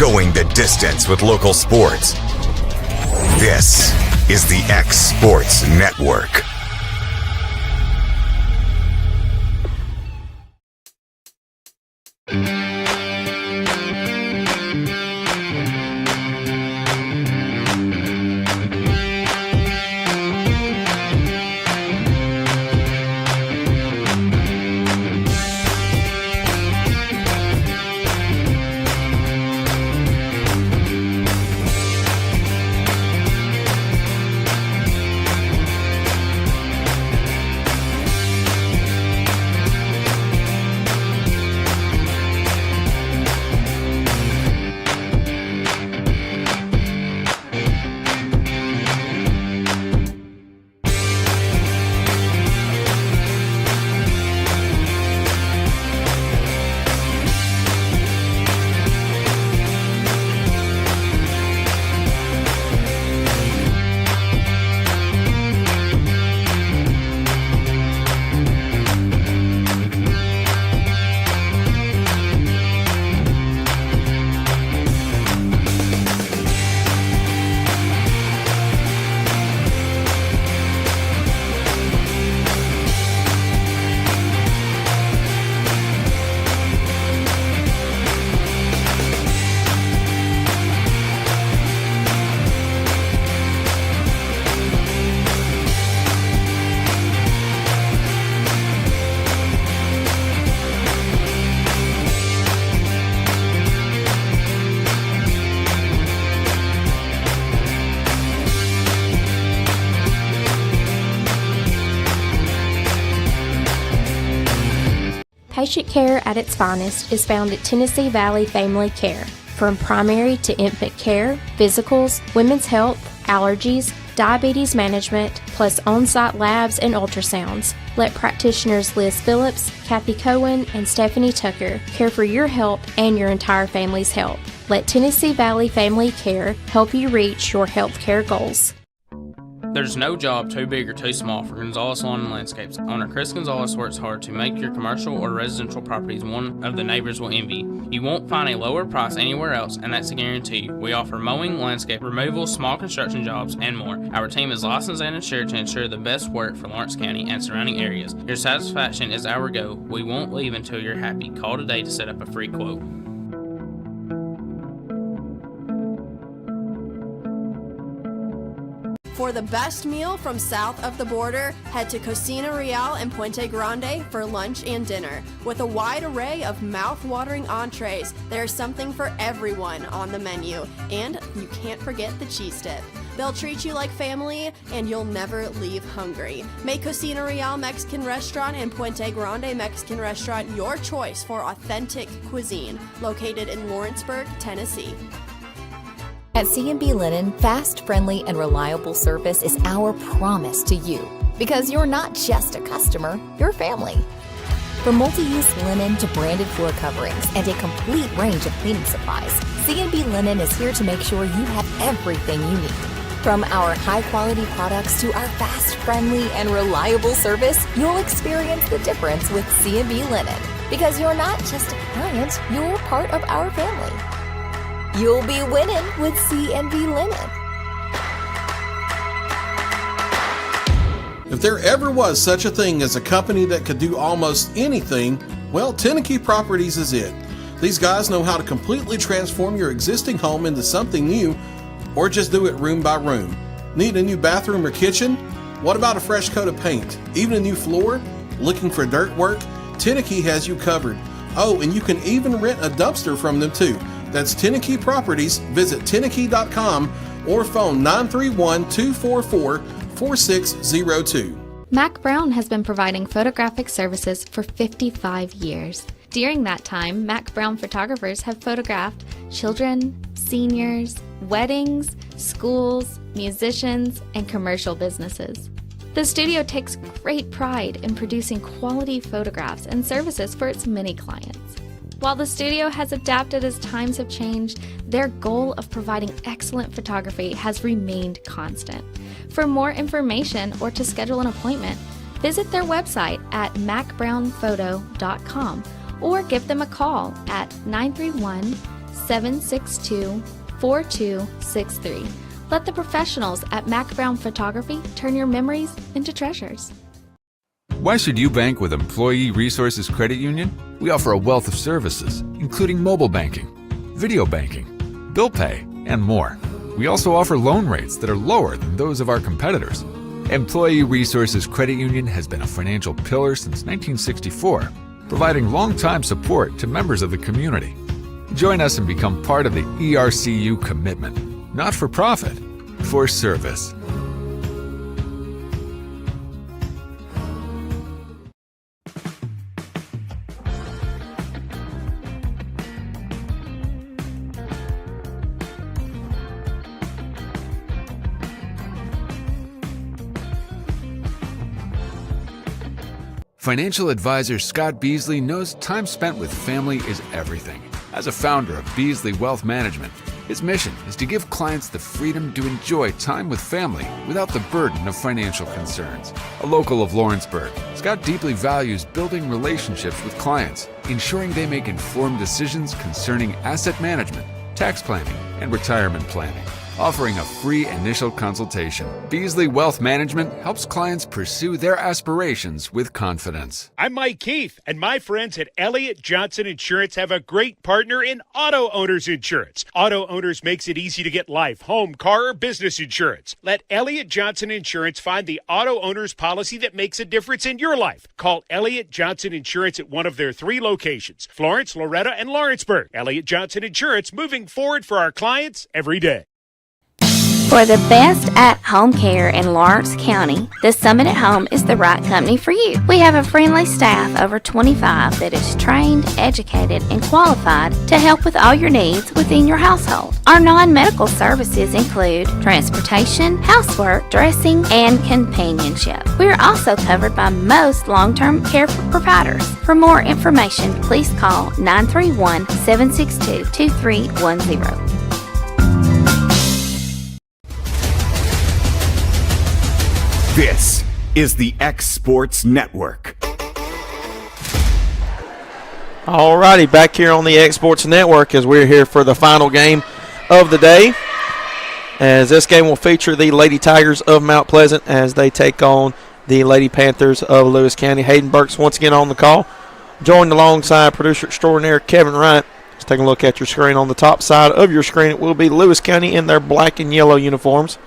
going the distance with local sports. This is the X Sports Network. Patient care at its finest is found at Tennessee Valley Family Care. From primary to infant care, physicals, women's health, allergies, diabetes management, plus on-site labs and ultrasounds. Let practitioners Liz Phillips, Kathy Cohen, and Stephanie Tucker care for your health and your entire family's health. Let Tennessee Valley Family Care help you reach your health care goals. There's no job too big or too small for Gonzalez Lawn and Landscapes. Owner Chris Gonzalez works hard to make your commercial or residential properties one of the neighbors will envy. You won't find a lower price anywhere else, and that's a guarantee. We offer mowing, landscape removal, small construction jobs, and more. Our team is licensed and insured to ensure the best work for Lawrence County and surrounding areas. Your satisfaction is our goal. We won't leave until you're happy. Call today to set up a free quote. For the best meal from south of the border, head to Cocina Real and Puente Grande for lunch and dinner. With a wide array of mouth-watering entrees, there's something for everyone on the menu. And you can't forget the cheese dip. They'll treat you like family, and you'll never leave hungry. Make Cocina Real Mexican Restaurant and Puente Grande Mexican Restaurant your choice for authentic cuisine, located in Lawrenceburg, Tennessee. At C&B Linen, fast, friendly, and reliable service is our promise to you. Because you're not just a customer, you're family. From multi-use linen to branded floor coverings and a complete range of cleaning supplies, C&B Linen is here to make sure you have everything you need. From our high-quality products to our fast, friendly, and reliable service, you'll experience the difference with C&B Linen. Because you're not just a client, you're part of our family. You'll be winning with C&B Linen. If there ever was such a thing as a company that could do almost anything, well, Tenneke Properties is it. These guys know how to completely transform your existing home into something new, or just do it room by room. Need a new bathroom or kitchen? What about a fresh coat of paint? Even a new floor? Looking for dirt work? Tenneke has you covered. Oh, and you can even rent a dumpster from them too. That's Tenneke Properties. Visit Tenneke.com or phone 931-244-4602. Mac Brown has been providing photographic services for 55 years. During that time, Mac Brown photographers have photographed children, seniors, weddings, schools, musicians, and commercial businesses. The studio takes great pride in producing quality photographs and services for its many clients. While the studio has adapted as times have changed, their goal of providing excellent photography has remained constant. For more information or to schedule an appointment, visit their website at macbrownphoto.com or give them a call at 931 762-4263. Let the professionals at Mac Brown Photography turn your memories into treasures. Why should you bank with Employee Resources Credit Union? We offer a wealth of services, including mobile banking, video banking, bill pay, and more. We also offer loan rates that are lower than those of our competitors. Employee Resources Credit Union has been a financial pillar since 1964, providing long-time support to members of the community. Join us and become part of the ERCU commitment, not for profit, for service. Financial advisor Scott Beasley knows time spent with family is everything. As a founder of Beasley Wealth Management, his mission is to give clients the freedom to enjoy time with family without the burden of financial concerns. A local of Lawrenceburg, Scott deeply values building relationships with clients, ensuring they make informed decisions concerning asset management, tax planning, and retirement planning. Offering a free initial consultation, Beasley Wealth Management helps clients pursue their aspirations with confidence. I'm Mike Keith, and my friends at Elliott Johnson Insurance have a great partner in Auto Owners Insurance. Auto Owners makes it easy to get life, home, car, or business insurance. Let Elliott Johnson Insurance find the Auto Owners policy that makes a difference in your life. Call Elliott Johnson Insurance at one of their 3 locations, Florence, Loretto, and Lawrenceburg. Elliott Johnson Insurance, moving forward for our clients every day. For the best at-home care in Lawrence County, the Summit at Home is the right company for you. We have a friendly staff over 25 that is trained, educated, and qualified to help with all your needs within your household. Our non-medical services include transportation, housework, dressing, and companionship. We are also covered by most long-term care providers. For more information, please call 931-762-2310. This is the X Sports Network. Alrighty, back here on the X Sports Network as we're here for the final game of the day. As this game will feature the Lady Tigers of Mount Pleasant as they take on the Lady Panthers of Lewis County. Hayden Burks once again on the call, joined alongside producer extraordinaire Kevin Wright. Let's take a look at your screen. On the top side of your screen, it will be Lewis County in their black and yellow uniforms,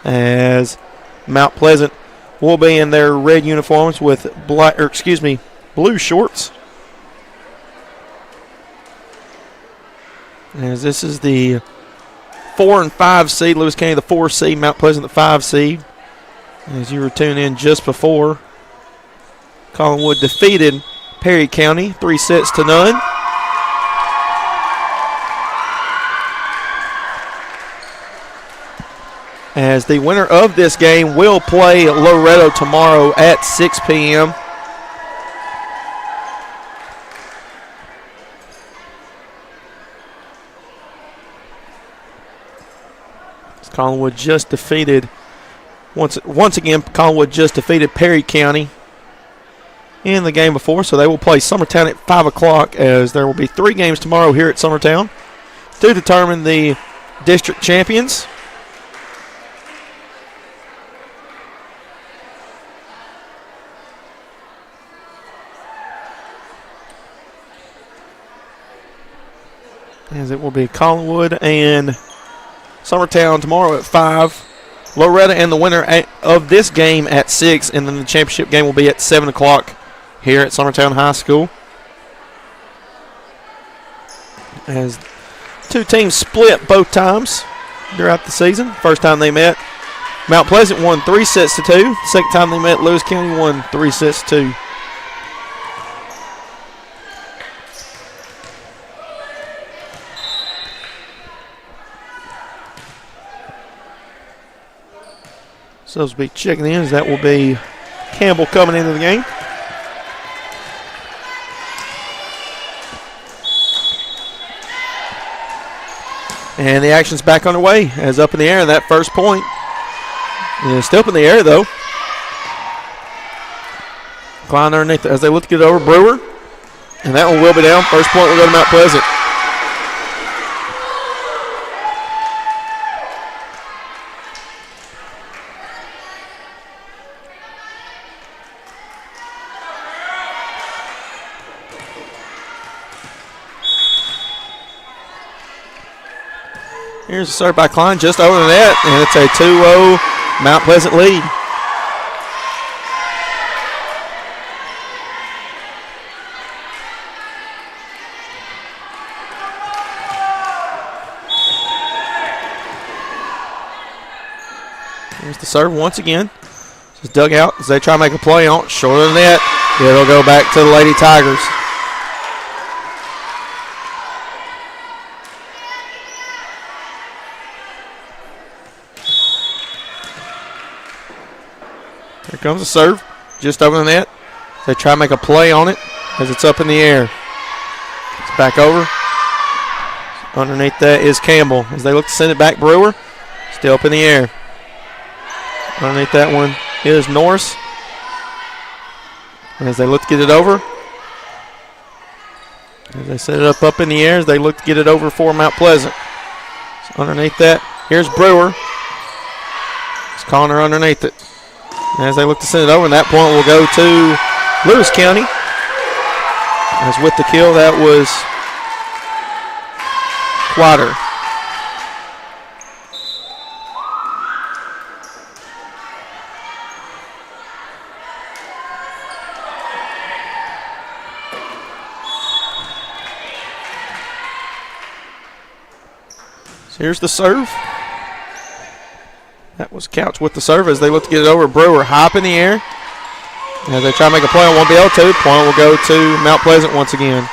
as Mount Pleasant will be in their red uniforms with blue shorts. As this is the 4 and 5 seed, Lewis County the 4 seed, Mount Pleasant the 5 seed. As you were tuning in just before, Collinwood defeated Perry County 3-0. As the winner of this game will play Loretto tomorrow at 6 p.m. Collinwood just defeated, once again, Collinwood just defeated Perry County in the game before, so they will play Summertown at 5 o'clock, as there will be 3 games tomorrow here at Summertown to determine the district champions. As it will be Collinwood and Summertown tomorrow at 5. Loretto and the winner of this game at 6. And then the championship game will be at 7 o'clock here at Summertown High School. As 2 teams split both times throughout the season. First time they met, Mount Pleasant won 3-2. Second time they met, Lewis County won 3-2. So those will be checking in, as that will be Campbell coming into the game. And the action's back underway, as up in the air, that first point is still up in the air, though. Klein underneath as they look to get it over Brewer. And that one will be down. First point will go to Mount Pleasant. Here's a serve by Klein just over the net, and it's a 2-0 Mount Pleasant lead. Here's the serve once again. Just dug out as they try to make a play on it. Short of the net. It'll go back to the Lady Tigers. Here comes the serve. Just over the net. They try to make a play on it as it's up in the air. It's back over. Underneath that is Campbell. As they look to send it back, Brewer. Still up in the air. Underneath that one is Norris. As they look to get it over. As they set it up in the air, as they look to get it over for Mount Pleasant. So underneath that, here's Brewer. It's Connor underneath it. As they look to send it over, and that point will go to Lewis County. As with the kill, that was Quater. So here's the serve. That was Couch with the serve as they look to get it over. Brewer hop in the air. As they try to make a play, on won't be able to. Point will go to Mount Pleasant once again.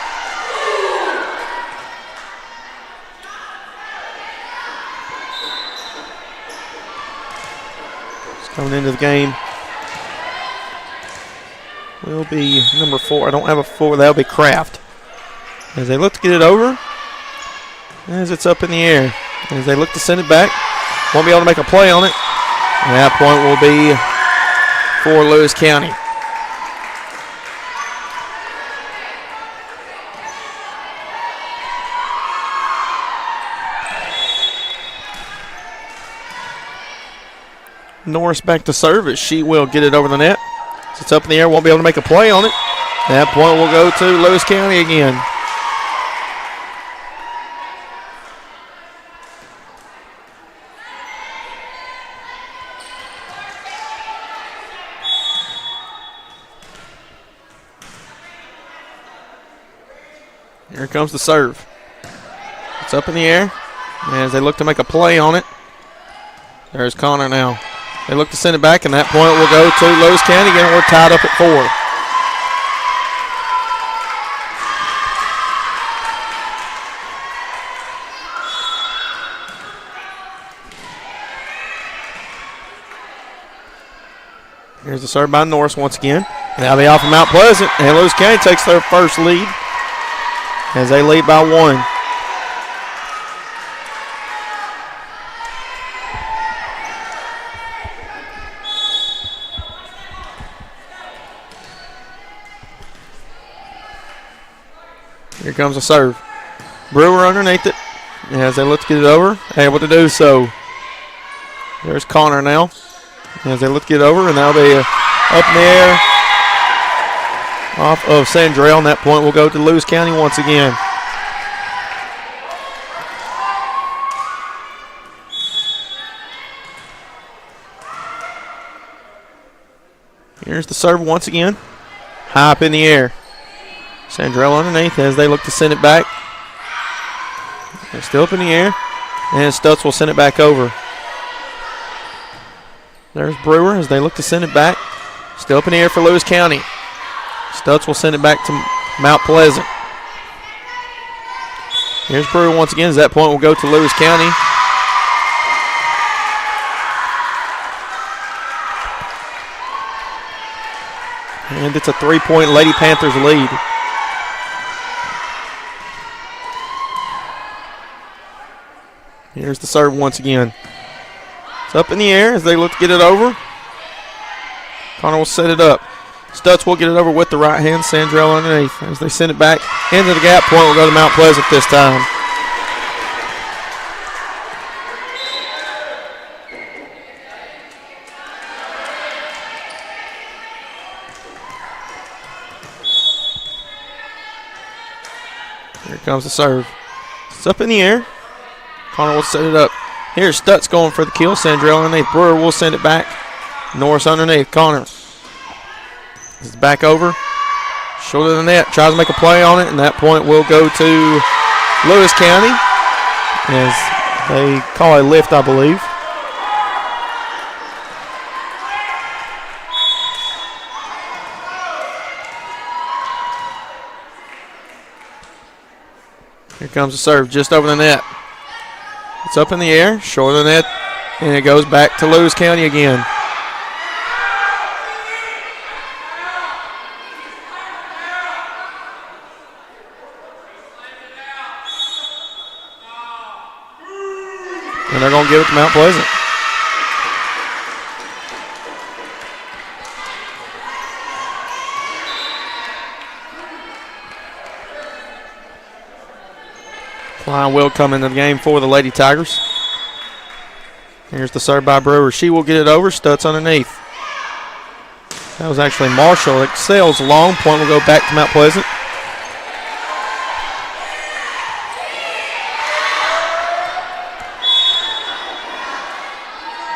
Just coming into the game will be number 4. I don't have a 4. That'll be Kraft. As they look to get it over. As it's up in the air. As they look to send it back. Won't be able to make a play on it. And that point will be for Lewis County. Norris back to serve as she will get it over the net. It's up in the air, won't be able to make a play on it. That point will go to Lewis County again. Here comes the serve. It's up in the air as they look to make a play on it. There's Connor now. They look to send it back, and that point will go to Lewis County. Again, we're tied up at 4. Here's the serve by Norris once again. And that'll be off of Mount Pleasant, and Lewis County takes their first lead as they lead by 1. Here comes the serve. Brewer underneath it as they look to get it over. Able to do so. There's Connor now as they look to get it over, and that'll be up in the air off of Sandrell, and that point will go to Lewis County once again. Here's the serve once again. High up in the air. Sandrell underneath as they look to send it back. They're still up in the air. And Stutz will send it back over. There's Brewer as they look to send it back. Still up in the air for Lewis County. Stutz will send it back to Mount Pleasant. Here's Brewer once again as that point will go to Lewis County. And it's a 3-point Lady Panthers lead. Here's the serve once again. It's up in the air as they look to get it over. Connor will set it up. Stutz will get it over with the right hand. Sandrell underneath. As they send it back into the gap, point will go to Mount Pleasant this time. Here comes the serve. It's up in the air. Connor will set it up. Here's Stutz going for the kill. Sandrell underneath. Brewer will send it back. Norris underneath. Connor. It's back over. Shoulder of the net. Tries to make a play on it, and that point will go to Lewis County as they call a lift, I believe. Here comes the serve just over the net. It's up in the air, short of the net, and it goes back to Lewis County again. And they're going to give it to Mount Pleasant. Klein will come into the game for the Lady Tigers. Here's the serve by Brewer. She will get it over. Stutz underneath. That was actually Marshall. Excels long. Point will go back to Mount Pleasant.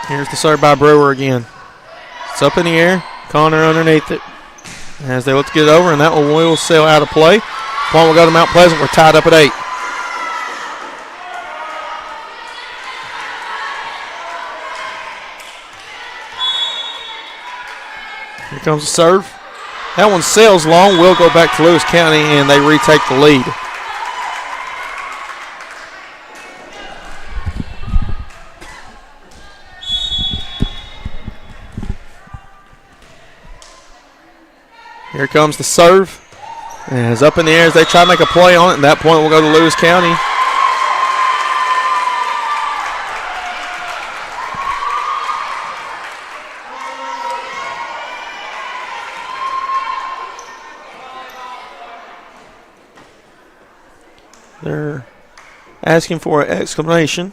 Here's the serve by Brewer again. It's up in the air. Connor underneath it. As they look to get it over, and that one will sail out of play. Point will go to Mount Pleasant. We're tied up at 8. Here comes the serve. That one sails long. Will go back to Lewis County, and they retake the lead. Here comes the serve. And it's up in the air as they try to make a play on it, and that point will go to Lewis County. They're asking for an exclamation.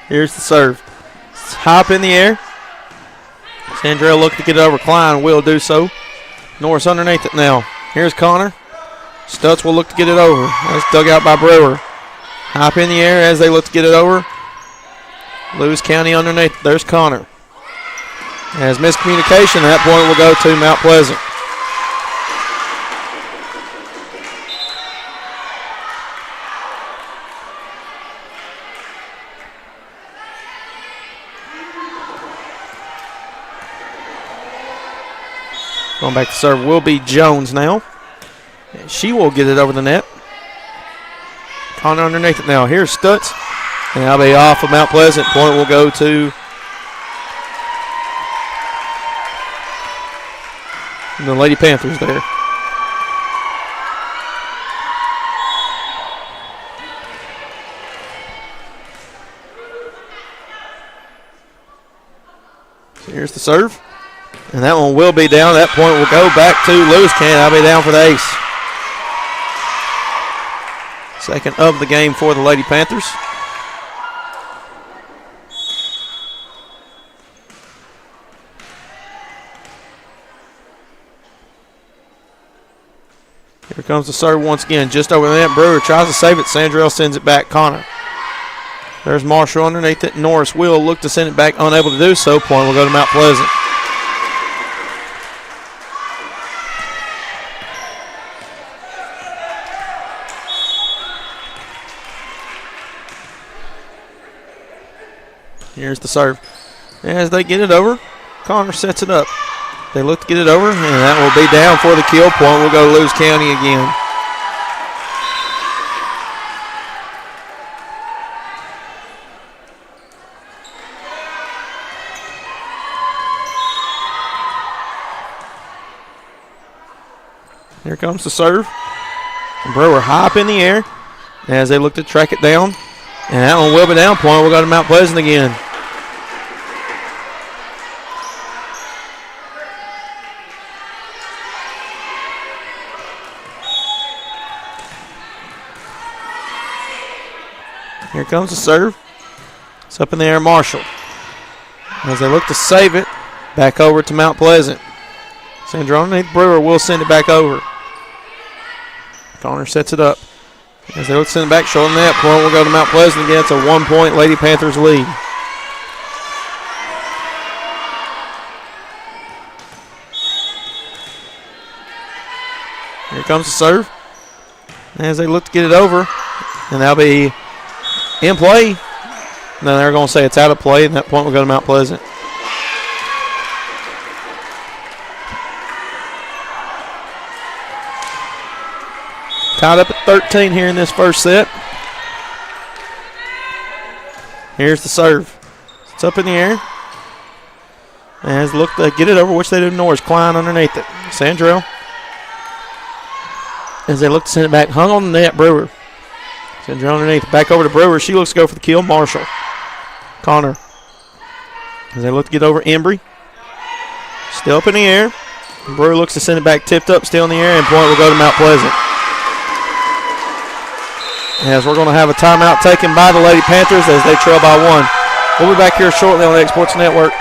Here's the serve. It's high up in the air. Sandrell looking to get it over. Klein will do so. Norris underneath it now. Here's Connor. Stutz will look to get it over. That's dug out by Brewer. High up in the air as they look to get it over. Lewis County underneath. There's Connor. As miscommunication, that point will go to Mount Pleasant. Going back to serve will be Jones now. And she will get it over the net. Connor underneath it now. Here's Stutz. And that'll be off of Mount Pleasant. Point will go to the Lady Panthers there. So here's the serve. And that one will be down. That point will go back to Lewis County. I'll be down for the ace. Second of the game for the Lady Panthers. Here comes the serve once again. Just over the net. Brewer tries to save it. Sandrell sends it back. Connor. There's Marshall underneath it. Norris will look to send it back. Unable to do so. Point will go to Mount Pleasant. Here's the serve. As they get it over, Connor sets it up. They look to get it over, and that will be down for the kill. Point will go to Lewis County again. Here comes the serve. Brewer high up in the air as they look to track it down. And that one will be down. Point will go to Mount Pleasant again. Here comes the serve. It's up in the air, Marshall. As they look to save it, back over to Mount Pleasant. Sandra underneath. Brewer will send it back over. Connor sets it up. As they look to send it back, short net. Point will go to Mount Pleasant again. It's a 1-point Lady Panthers lead. Here comes the serve. As they look to get it over, and that'll be in play. Then they're going to say it's out of play, and that point will go to Mount Pleasant. Tied up at 13 here in this first set. Here's the serve. It's up in the air. As look to get it over, which they do. Norris Klein underneath it. Sandrell. As they look to send it back, hung on the net. Brewer. Sandrell underneath. Back over to Brewer. She looks to go for the kill. Marshall. Connor. As they look to get over Embry. Still up in the air. Brewer looks to send it back, tipped up, still in the air, and point will go to Mount Pleasant. As we're going to have a timeout taken by the Lady Panthers as they trail by 1. We'll be back here shortly on the Exports Network.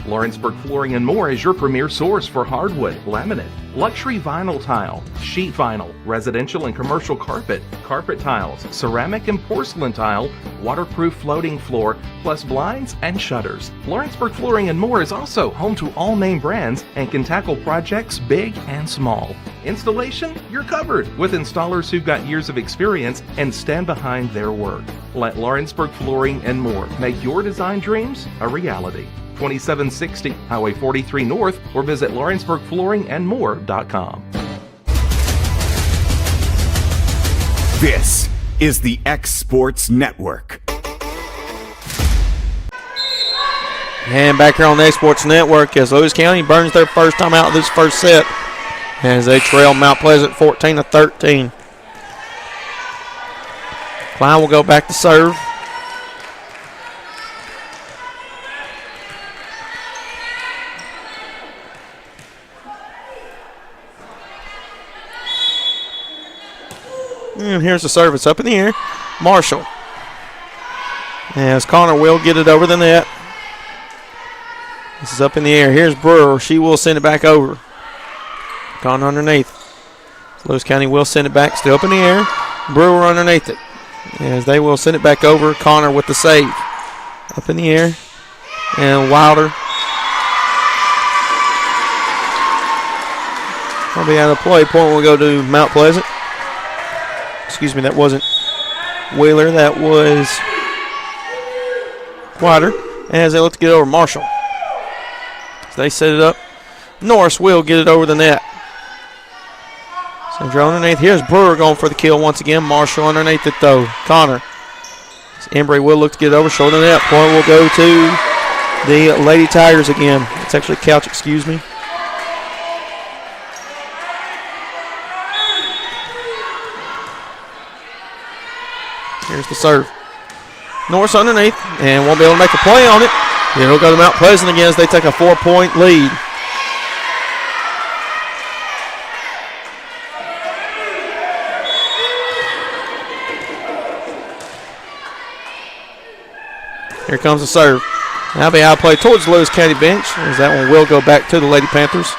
Lawrenceburg Flooring and More is your premier source for hardwood, laminate, luxury vinyl tile, sheet vinyl, residential and commercial carpet, carpet tiles, ceramic and porcelain tile, waterproof floating floor, plus blinds and shutters. Lawrenceburg Flooring and More is also home to all name brands and can tackle projects big and small. Installation? You're covered with installers who've got years of experience and stand behind their work. Let Lawrenceburg Flooring and More make your design dreams a reality. 2760 Highway 43 North, or visit LawrenceburgFlooringandMore.com. This is the X Sports Network. And back here on the X Sports Network as Lewis County burns their first time out of this first set as they trail Mount Pleasant 14-13. Klein will go back to serve. And here's the service up in the air. Marshall. As Connor will get it over the net. This is up in the air. Here's Brewer. She will send it back over. Connor underneath. Lewis County will send it back. Still up in the air. Brewer underneath it. As they will send it back over. Connor with the save. Up in the air. And Wilder. I'll be out of play. Point will go to Mount Pleasant. Excuse me, that wasn't Wheeler. That was Wilder. As they look to get over Marshall. As they set it up. Norris will get it over the net. Sandra underneath. Here's Brewer going for the kill once again. Marshall underneath it though. Connor. Embry will look to get it over. Short of the net. Point will go to the Lady Tigers again. It's actually Couch, excuse me. Here's the serve. Norris underneath and won't be able to make a play on it. It'll go to Mount Pleasant again as they take a 4-point lead. Here comes the serve. That'll be out play towards the Lewis County bench as that one will go back to the Lady Panthers.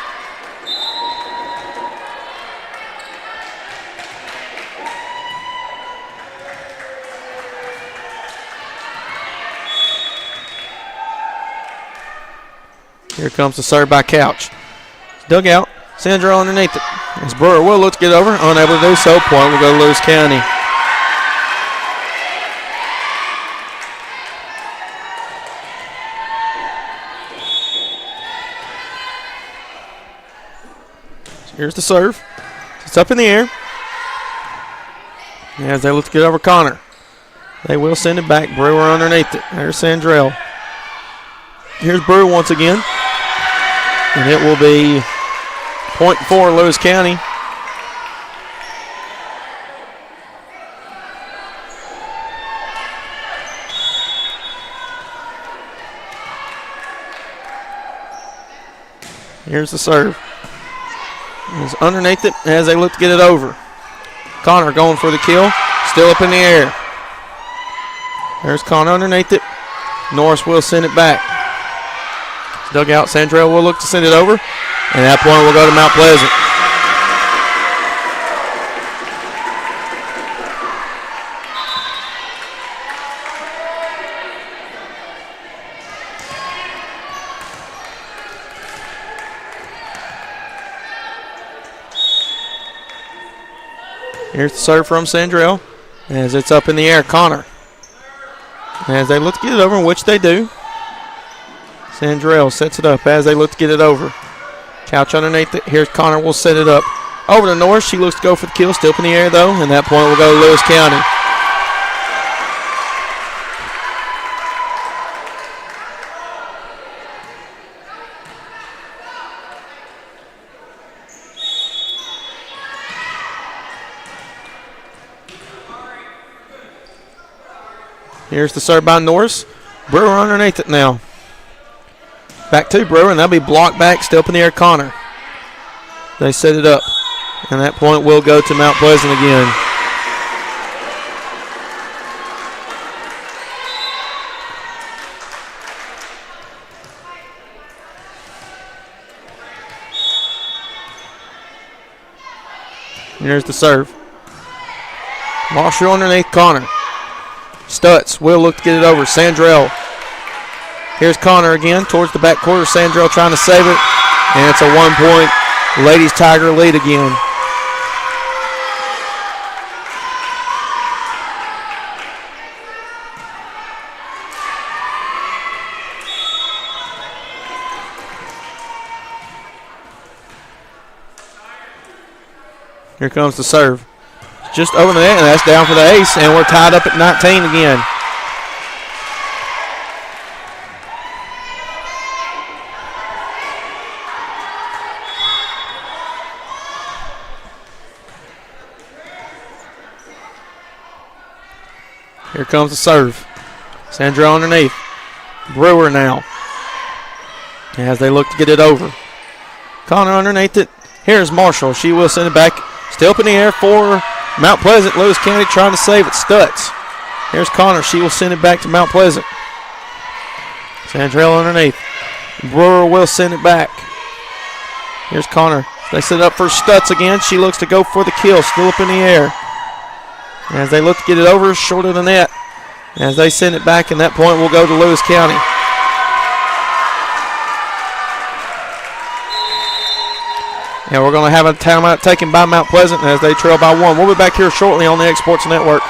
Here comes the serve by Couch. Dug out. Sandra underneath it. As Brewer will look to get over. Unable to do so. Point will go to Lewis County. Here's the serve. It's up in the air. As they look to get over Connor. They will send it back. Brewer underneath it. There's Sandrell. Here's Brewer once again. And it will be point for Lewis County. Here's the serve. It's underneath it as they look to get it over. Connor going for the kill. Still up in the air. There's Connor underneath it. Norris will send it back. Dug out. Sandrell will look to send it over. And that point will go to Mount Pleasant. Here's the serve from Sandrell as it's up in the air. Connor. As they look to get it over, which they do. Sandrell sets it up as they look to get it over. Couch underneath it. Here's Connor. Will set it up over to Norris. She looks to go for the kill. Still up in the air, though. And that point will go to Lewis County. Here's the serve by Norris. Brewer underneath it now. Back to Brewer, and that'll be blocked back. Still up in the air, Connor. They set it up, and that point will go to Mount Pleasant again. Here's the serve. Marshall underneath Connor. Stutz will look to get it over. Sandrell. Here's Connor again towards the back quarter. Sandrell trying to save it. And it's a 1-point Ladies Tiger lead again. Here comes the serve. Just over the net, and that's down for the ace, and we're tied up at 19 again. Here comes the serve. Sandra underneath. Brewer now. As they look to get it over. Connor underneath it. Here's Marshall. She will send it back. Still up in the air for Mount Pleasant. Lewis County trying to save it. Stutz. Here's Connor. She will send it back to Mount Pleasant. Sandrell underneath. Brewer will send it back. Here's Connor. They set it up for Stutz again. She looks to go for the kill. Still up in the air. As they look to get it over, short of the net. As they send it back, and that point will go to Lewis County. And we're going to have a timeout taken by Mount Pleasant as they trail by 1. We'll be back here shortly on the X Sports Network.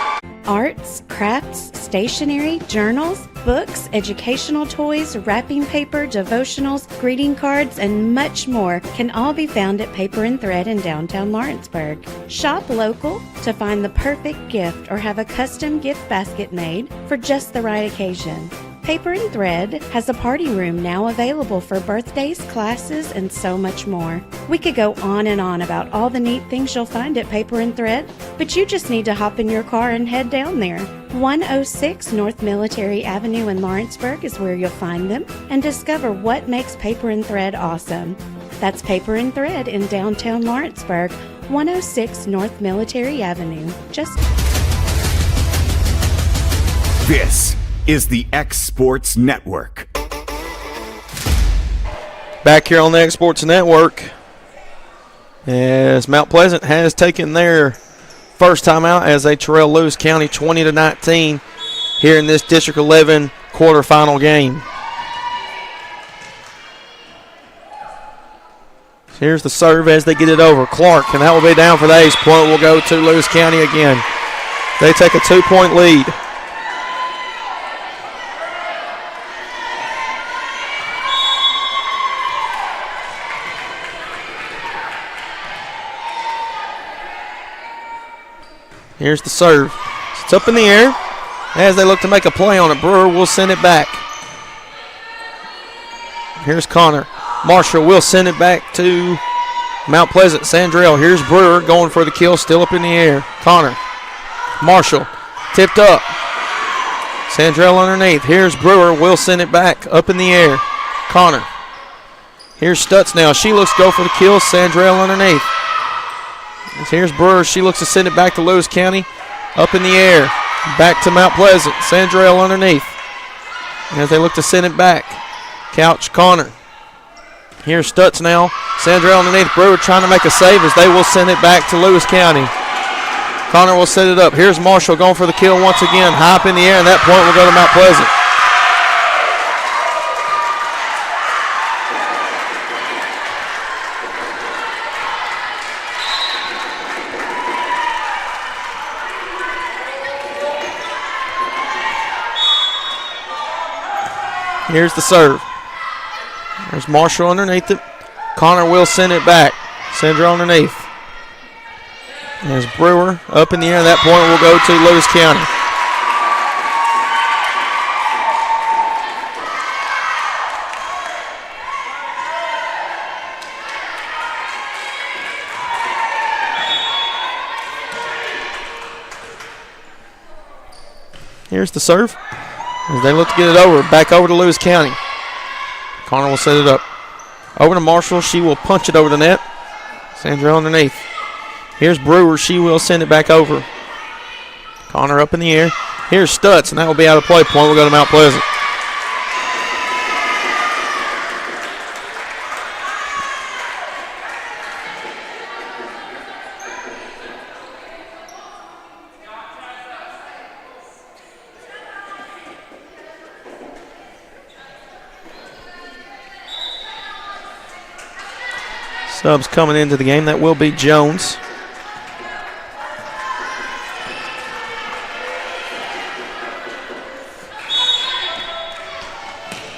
Arts, crafts, stationery, journals, books, educational toys, wrapping paper, devotionals, greeting cards, and much more can all be found at Paper and Thread in downtown Lawrenceburg. Shop local to find the perfect gift or have a custom gift basket made for just the right occasion. Paper and Thread has a party room now available for birthdays, classes, and so much more. We could go on and on about all the neat things you'll find at Paper and Thread, but you just need to hop in your car and head down there. 106 North Military Avenue in Lawrenceburg is where you'll find them and discover what makes Paper and Thread awesome. That's Paper and Thread in downtown Lawrenceburg, 106 North Military Avenue. This is the X Sports Network. Back here on the X Sports Network, as Mount Pleasant has taken their first time out as they trail Lewis County 20-19 here in this District 11 quarterfinal game. Here's the serve as they get it over. Clark, and that will be down for the ace. Point will go to Lewis County again. They take a 2-point lead. Here's the serve. It's up in the air as they look to make a play on it. Brewer will send it back. Here's Connor. Marshall will send it back to Mount Pleasant. Sandrell. Here's Brewer going for the kill. Still up in the air. Connor. Marshall. Tipped up. Sandrell underneath. Here's Brewer. Will send it back. Up in the air. Connor. Here's Stutz now. She looks to go for the kill. Sandrell underneath. Here's Brewer. She looks to send it back to Lewis County. Up in the air. Back to Mount Pleasant. Sandrell underneath. As they look to send it back. Couch, Connor. Here's Stutz now. Sandrell underneath. Brewer trying to make a save as they will send it back to Lewis County. Connor will set it up. Here's Marshall going for the kill once again. High up in the air, and that point will go to Mount Pleasant. Here's the serve. There's Marshall underneath it. Connor will send it back. Sandra underneath. There's Brewer up in the air. That point will go to Lewis County. Here's the serve. As they look to get it over. Back over to Lewis County. Connor will set it up. Over to Marshall. She will punch it over the net. Sandra underneath. Here's Brewer. She will send it back over. Connor up in the air. Here's Stutz, and that will be out of play. Point will go to Mount Pleasant. Subs coming into the game. That will be Jones.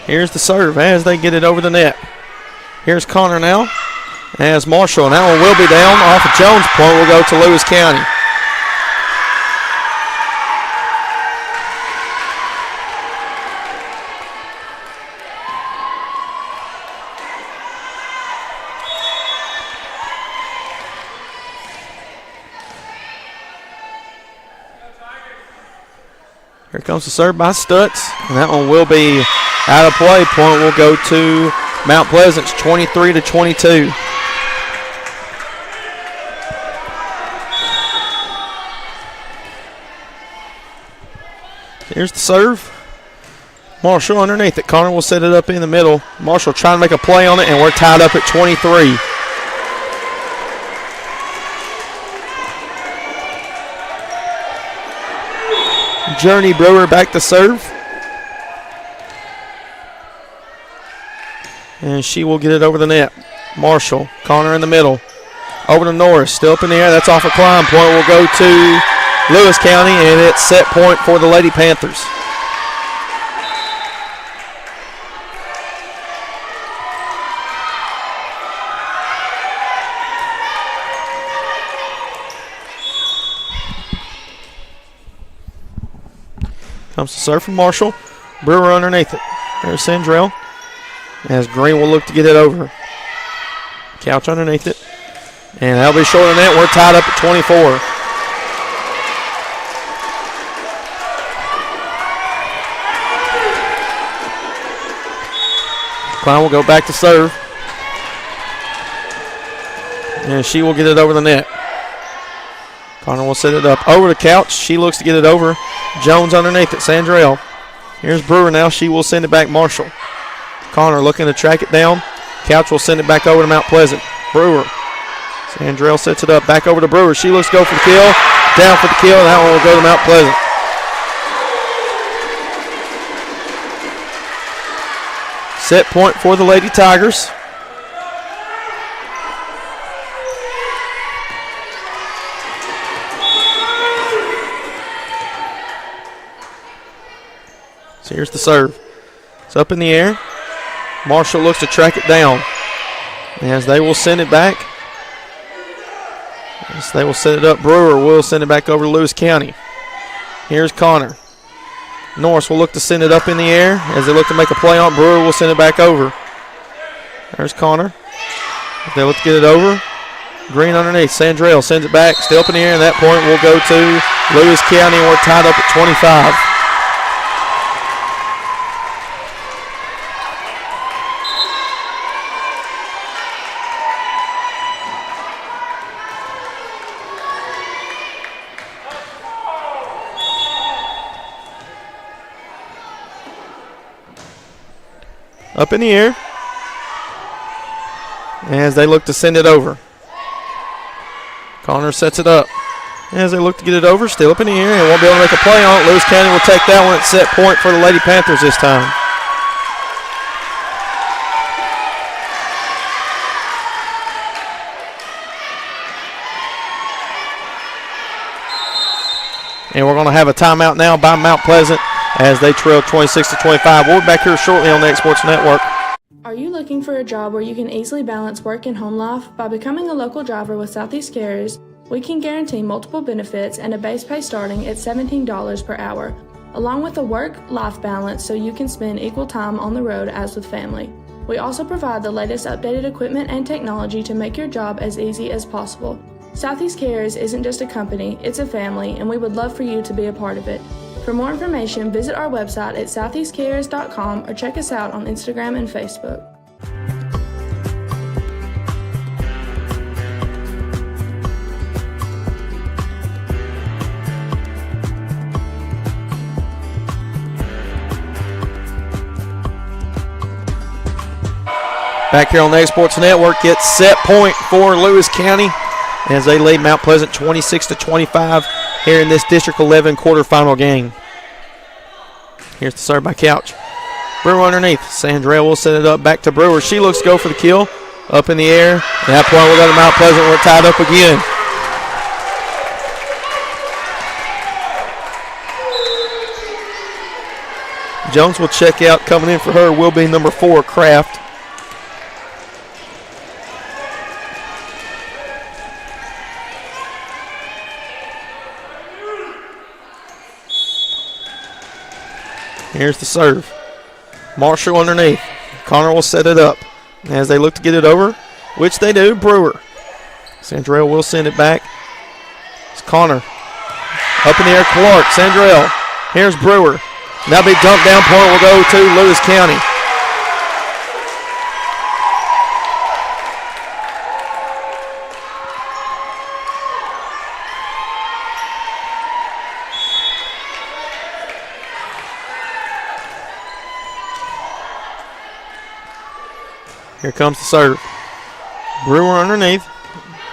Here's the serve as they get it over the net. Here's Connor now. As Marshall, and that one will be down off of Jones. Point will go to Lewis County. Here comes the serve by Stutz, and that one will be out of play. Point will go to Mount Pleasant's 23-22. Here's the serve. Marshall underneath it. Connor will set it up in the middle. Marshall trying to make a play on it, and we're tied up at 23. Journey Brewer back to serve. And she will get it over the net. Marshall, Connor in the middle. Over to Norris, still up in the air. That's off a climb. Point will go to Lewis County, and it's set point for the Lady Panthers. Comes to serve from Marshall. Brewer underneath it. There's Sandrell. As Green will look to get it over. Couch underneath it. And that'll be short of the net. We're tied up at 24. Klein will go back to serve. And she will get it over the net. Connor will set it up over the Couch. She looks to get it over. Jones underneath it. Sandrell. Here's Brewer now. She will send it back Marshall. Connor looking to track it down. Couch will send it back over to Mount Pleasant. Brewer. Sandrell sets it up. Back over to Brewer. She looks to go for the kill. Down for the kill. And that one will go to Mount Pleasant. Set point for the Lady Tigers. So here's the serve. It's up in the air. Marshall looks to track it down. As they will send it back. As they will set it up. Brewer will send it back over to Lewis County. Here's Connor. Norris will look to send it up in the air. As they look to make a play on, Brewer will send it back over. There's Connor. They look to get it over. Green underneath. Sandrell sends it back. Still up in the air, and that point will go to Lewis County, and we're tied up at 25. Up in the air. as they look to send it over. Connor sets it up. As they look to get it over, still up in the air, and won't be able to make a play on it. Lewis County will take that one at set point for the Lady Panthers this time. And we're going to have a timeout now by Mount Pleasant as they trail 26-25. We'll be back here shortly on the X Sports Network. Are you looking for a job where you can easily balance work and home life? By becoming a local driver with Southeast Carriers, we can guarantee multiple benefits and a base pay starting at $17 per hour, along with a work-life balance so you can spend equal time on the road as with family. We also provide the latest updated equipment and technology to make your job as easy as possible. Southeast Carriers isn't just a company, it's a family, and we would love for you to be a part of it. For more information, visit our website at southeastcarriers.com or check us out on Instagram and Facebook. Back here on the X Sports Network, it's set point for Lewis County as they lead Mount Pleasant 26-25 here in this District 11 quarterfinal game. Here's the serve by Couch. Brewer underneath. Sandrell will set it up back to Brewer. She looks to go for the kill. Up in the air. At that point, we'll go to Mount Pleasant. We're tied up again. Jones will check out. Coming in for her will be number 4, Kraft. Here's the serve. Marshall underneath. Connor will set it up as they look to get it over, which they do. Brewer. Sandrell will send it back. It's Connor. Up in the air, Clark. Sandrell. Here's Brewer. Now be dumped down. Point will go to Lewis County. Here comes the serve. Brewer underneath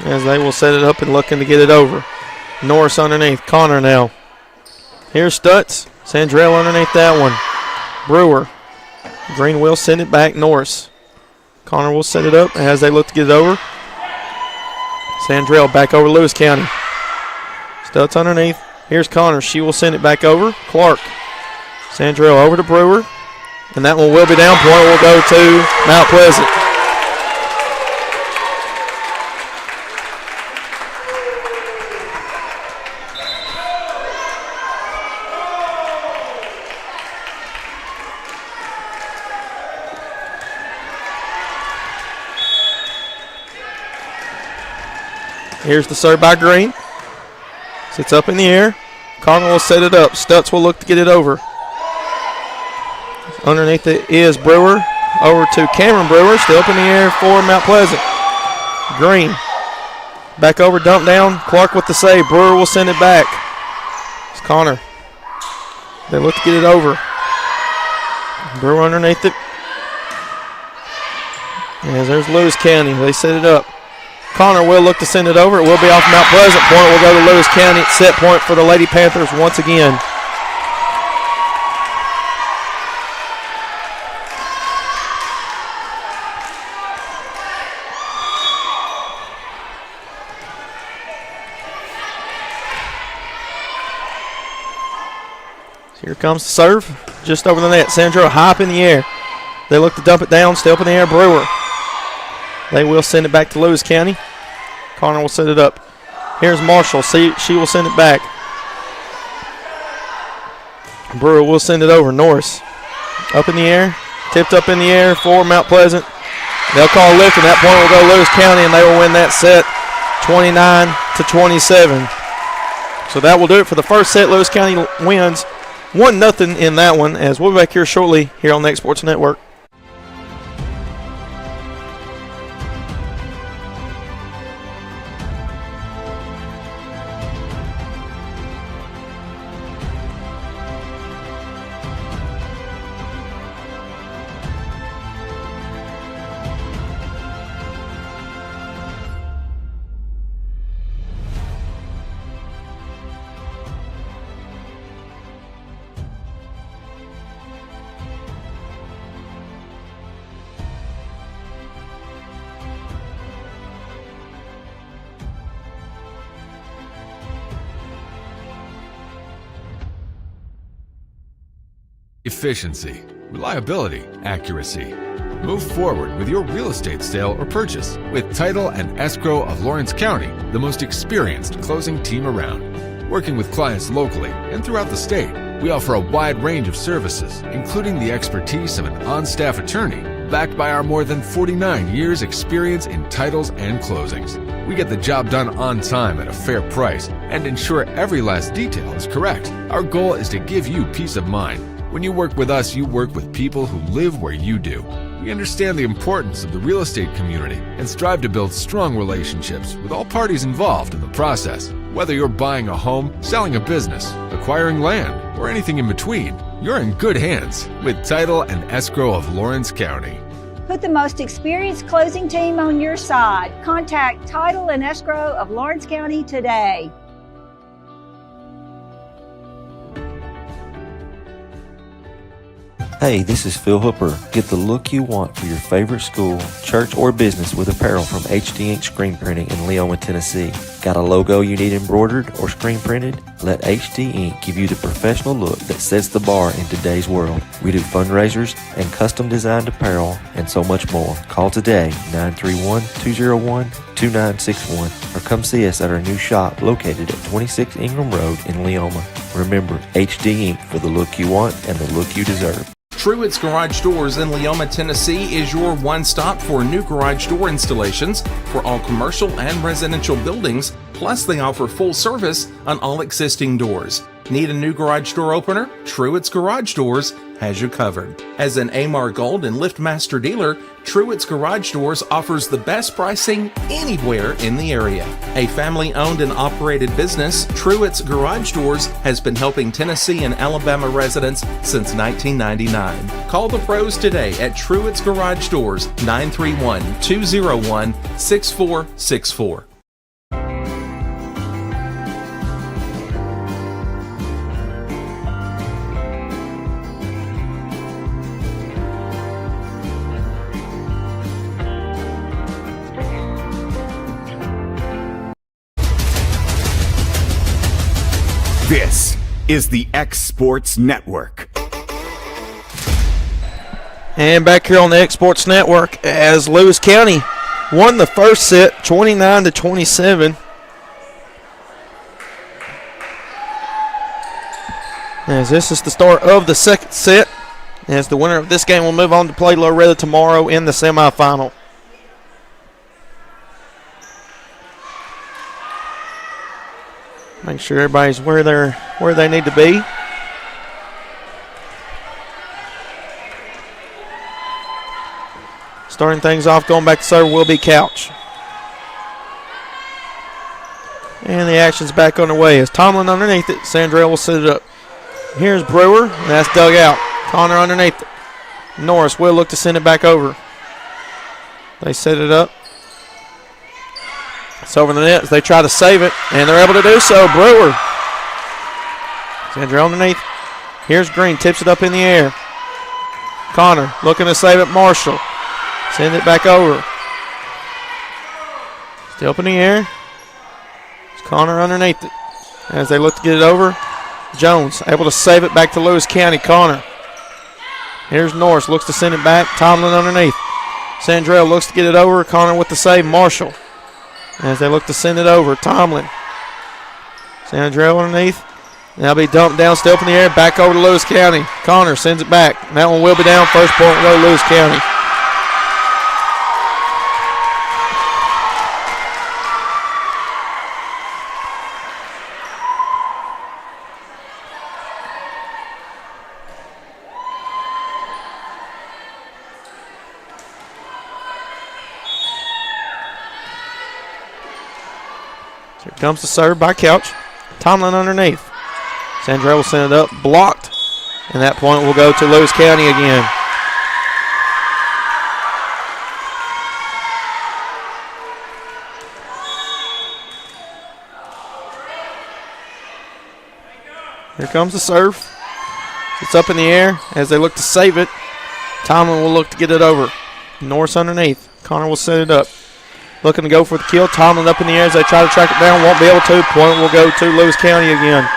as they will set it up and looking to get it over. Norris underneath. Connor now. Here's Stutz. Sandrell underneath that one. Brewer. Green will send it back. Norris. Connor will set it up as they look to get it over. Sandrell back over Lewis County. Stutz underneath. Here's Connor. She will send it back over. Clark. Sandrell over to Brewer. And that one will be down. Point will go to Mount Pleasant. Here's the serve by Green. Sits up in the air. Connor will set it up. Stutz will look to get it over. Underneath it is Brewer. Over to Cameron Brewer. Still up in the air for Mount Pleasant. Green. Back over, dump down. Clark with the save. Brewer will send it back. It's Connor. They look to get it over. Brewer underneath it. And there's Lewis County. They set it up. Connor will look to send it over. It will be off Mount Pleasant. Point will go to Lewis County. It's set point for the Lady Panthers once again. Here comes the serve, just over the net. Sandro high up in the air. They look to dump it down, stay up in the air. Brewer. They will send it back to Lewis County. Connor will set it up. Here's Marshall. She will send it back. Brewer will send it over. Norris up in the air, tipped up in the air for Mount Pleasant. They'll call a lift, and that point will go Lewis County, and they will win that set 29-27. So that will do it for the first set. Lewis County wins 1-0 in that one, as we'll be back here shortly here on the X Sports Network. Efficiency, reliability, accuracy. Move forward with your real estate sale or purchase with Title and Escrow of Lawrence County, the most experienced closing team around. Working with clients locally and throughout the state, we offer a wide range of services, including the expertise of an on-staff attorney, backed by our more than 49 years experience in titles and closings. We get the job done on time at a fair price and ensure every last detail is correct. Our goal is to give you peace of mind. When you work with us, you work with people who live where you do. We understand the importance of the real estate community and strive to build strong relationships with all parties involved in the process. Whether you're buying a home, selling a business, acquiring land, or anything in between, you're in good hands with Title and Escrow of Lawrence County. Put the most experienced closing team on your side. Contact Title and Escrow of Lawrence County today. Hey, this is Phil Hooper. Get the look you want for your favorite school, church, or business with apparel from HD Ink Screen Printing in Leoma, Tennessee. Got a logo you need embroidered or screen printed? Let HD Ink give you the professional look that sets the bar in today's world. We do fundraisers and custom designed apparel and so much more. Call today, 931-201-2961, or come see us at our new shop located at 26 Ingram Road in Leoma. Remember, HD Ink for the look you want and the look you deserve. Truett's Garage Doors in Leoma, Tennessee is your one-stop for new garage door installations for all commercial and residential buildings, plus they offer full service on all existing doors. Need a new garage door opener? Truett's Garage Doors has you covered. As an AMAR Gold and LiftMaster dealer, Truett's Garage Doors offers the best pricing anywhere in the area. A family-owned and operated business, Truett's Garage Doors has been helping Tennessee and Alabama residents since 1999. Call the pros today at Truett's Garage Doors, 931-201-6464. This is the X Sports Network. And back here on the X Sports Network, as Lewis County won the first set 29-27. As this is the start of the second set, as the winner of this game will move on to play Loretta tomorrow in the semifinal. Make sure everybody's where they need to be. Starting things off, going back to serve will be Couch. And the action's back underway as Tomlin underneath it. Sandrell will set it up. Here's Brewer, and that's dug out. Connor underneath it. Norris will look to send it back over. They set it up. It's over the net as they try to save it, and they're able to do so. Brewer. Sandra underneath. Here's Green, tips it up in the air. Connor looking to save it. Marshall. Send it back over. Still up in the air. It's Connor underneath it. As they look to get it over, Jones able to save it back to Lewis County. Connor. Here's Norris, looks to send it back. Tomlin underneath. Sandrell looks to get it over. Connor with the save. Marshall. As they look to send it over, Tomlin. Sandrell underneath. Now be dumped down, still up in the air, back over to Lewis County. Connor sends it back. And that one will be down. First point will go to Lewis County. Here comes the serve by Couch. Tomlin underneath. Sandrell will send it up, blocked. And that point will go to Lewis County again. Here comes the serve. It's up in the air as they look to save it. Tomlin will look to get it over. Norris underneath. Connor will set it up. Looking to go for the kill. Tomlin up in the air as they try to track it down. Won't be able to. Point will go to Lewis County again.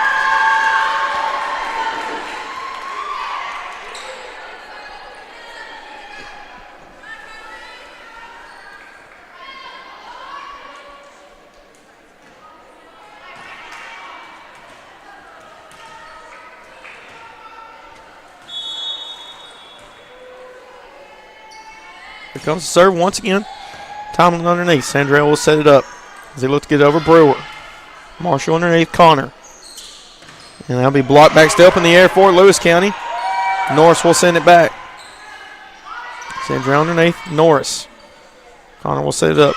Here comes the serve once again. Tomlin underneath. Sandrell will set it up as they look to get it over Brewer. Marshall underneath Connor. And that'll be blocked back, still up in the air for Lewis County. Norris will send it back. Sandrell underneath. Norris. Connor will set it up.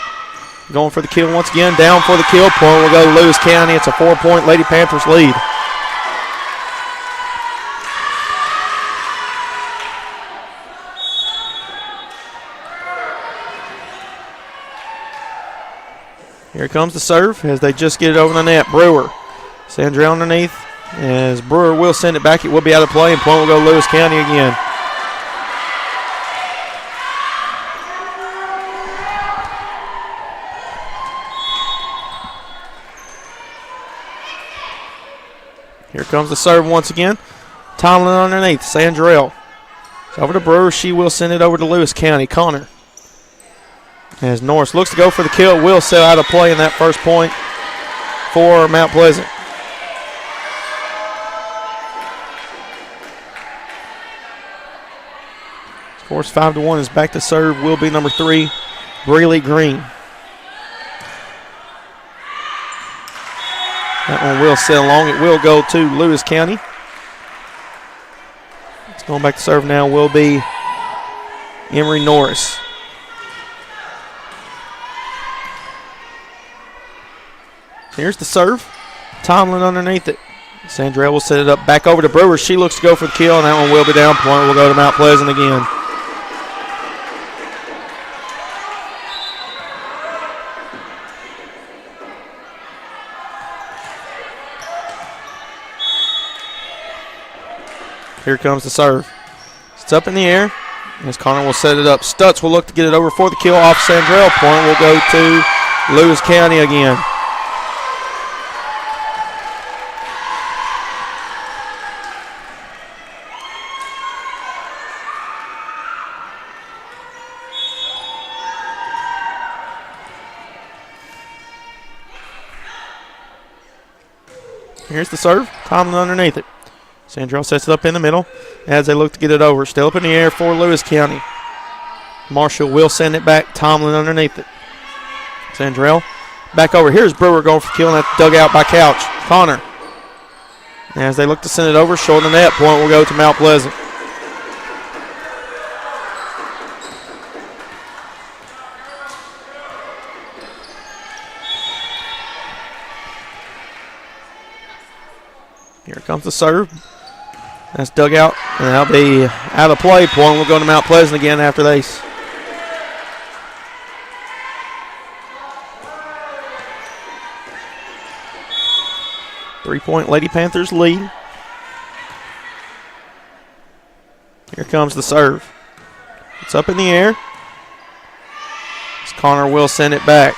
Going for the kill once again. Down for the kill. Point will go to Lewis County. It's a 4-point Lady Panthers lead. Here comes the serve as they just get it over the net. Brewer. Sandrell underneath. As Brewer will send it back, it will be out of play, and point will go to Lewis County again. Here comes the serve once again. Tomlin underneath. Sandrell. It's over to Brewer. She will send it over to Lewis County. Connor. As Norris looks to go for the kill, will set out of play in that first point for Mount Pleasant. Scores 5-1 is back to serve. Will be number 3, Breeley Green. That one will sail along. It will go to Lewis County. It's going back to serve now will be Emery Norris. Here's the serve. Tomlin underneath it. Sandrell will set it up back over to Brewer. She looks to go for the kill, and that one will be down. Point will go to Mount Pleasant again. Here comes the serve. It's up in the air as Connor will set it up. Stutz will look to get it over for the kill off Sandrell. Point will go to Lewis County again. Here's the serve. Tomlin underneath it. Sandrell sets it up in the middle as they look to get it over. Still up in the air for Lewis County. Marshall will send it back. Tomlin underneath it. Sandrell back over. Here's Brewer going for killing that dugout by Couch. Connor. As they look to send it over, short of the net. Point will go to Mount Pleasant. Here comes the serve. That's dug out, and that'll be out of play. Point will go to Mount Pleasant again after this. Three-point Lady Panthers lead. Here comes the serve. It's up in the air. Connor will send it back.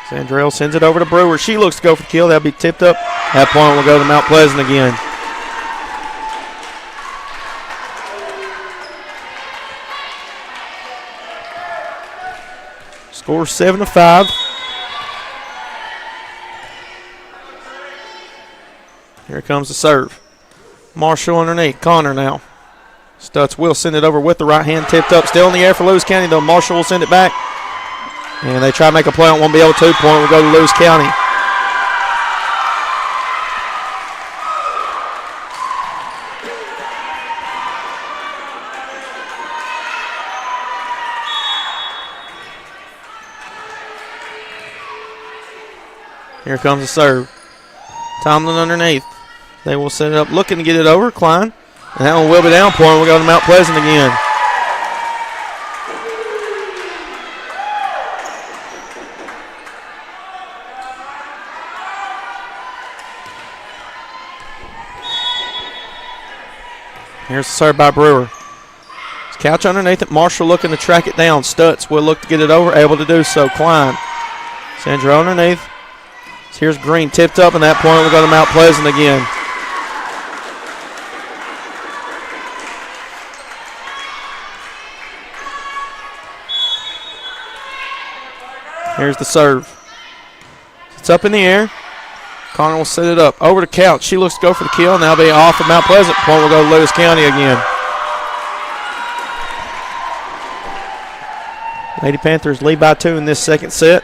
Sandrell sends it over to Brewer. She looks to go for the kill. That'll be tipped up. That point will go to Mount Pleasant again. Score 7-5. Here comes the serve. Marshall underneath. Connor now. Stutz will send it over with the right hand tipped up. Still in the air for Lewis County, though. Marshall will send it back. And they try to make a play on it. Won't be able to. Point will go to Lewis County. Here comes the serve. Tomlin underneath. They will set it up, looking to get it over. Klein. And that one will be down. Point will go to Mount Pleasant again. Here's the serve by Brewer. It's Couch underneath it. Marshall looking to track it down. Stutz will look to get it over. Able to do so. Klein. Sandra underneath. Here's Green tipped up, and that point will go to Mount Pleasant again. Here's the serve. It's up in the air. Connor will set it up. Over to Couch. She looks to go for the kill, and that'll be off of Mount Pleasant. Point will go to Lewis County again. Lady Panthers lead by 2 in this second set.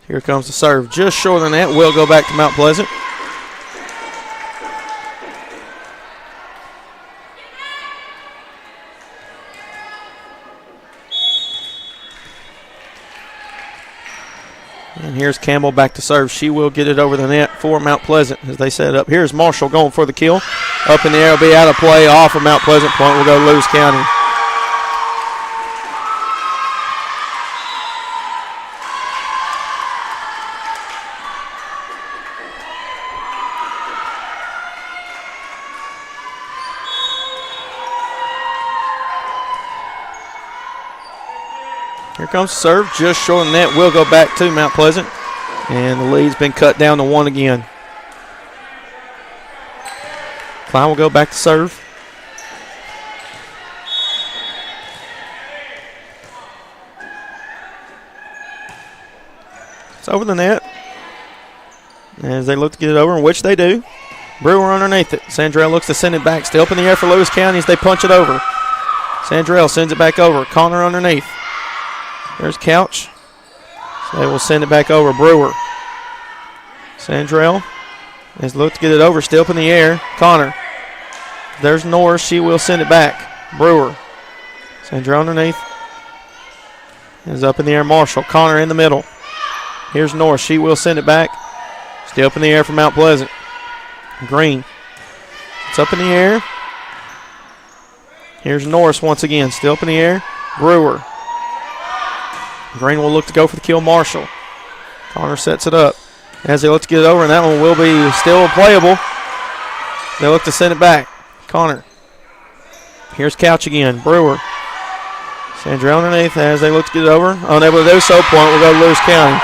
Here comes the serve. Just short of the net. Will go back to Mount Pleasant. And here's Campbell back to serve. She will get it over the net for Mount Pleasant as they set it up. Here's Marshall going for the kill. Up in the air, will be out of play. Off of Mount Pleasant point will go Lewis County. Here comes the serve, just short of the net. Will go back to Mount Pleasant. And the lead's been cut down to 1 again. Klein will go back to serve. It's over the net. As they look to get it over, in which they do. Brewer underneath it. Sandrell looks to send it back. Still up in the air for Lewis County as they punch it over. Sandrell sends it back over. Connor underneath. There's Couch. So they will send it back over. Brewer. Sandrell has looked to get it over. Still up in the air. Connor. There's Norris. She will send it back. Brewer. Sandrell underneath. Is up in the air. Marshall. Connor in the middle. Here's Norris. She will send it back. Still up in the air from Mount Pleasant. Green. It's up in the air. Here's Norris once again. Still up in the air. Brewer. Green will look to go for the kill. Marshall. Connor sets it up. As they look to get it over, and that one will be still playable. They look to send it back. Connor. Here's Couch again. Brewer. Sandra underneath as they look to get it over. Unable to do so. Point will go to Lewis County.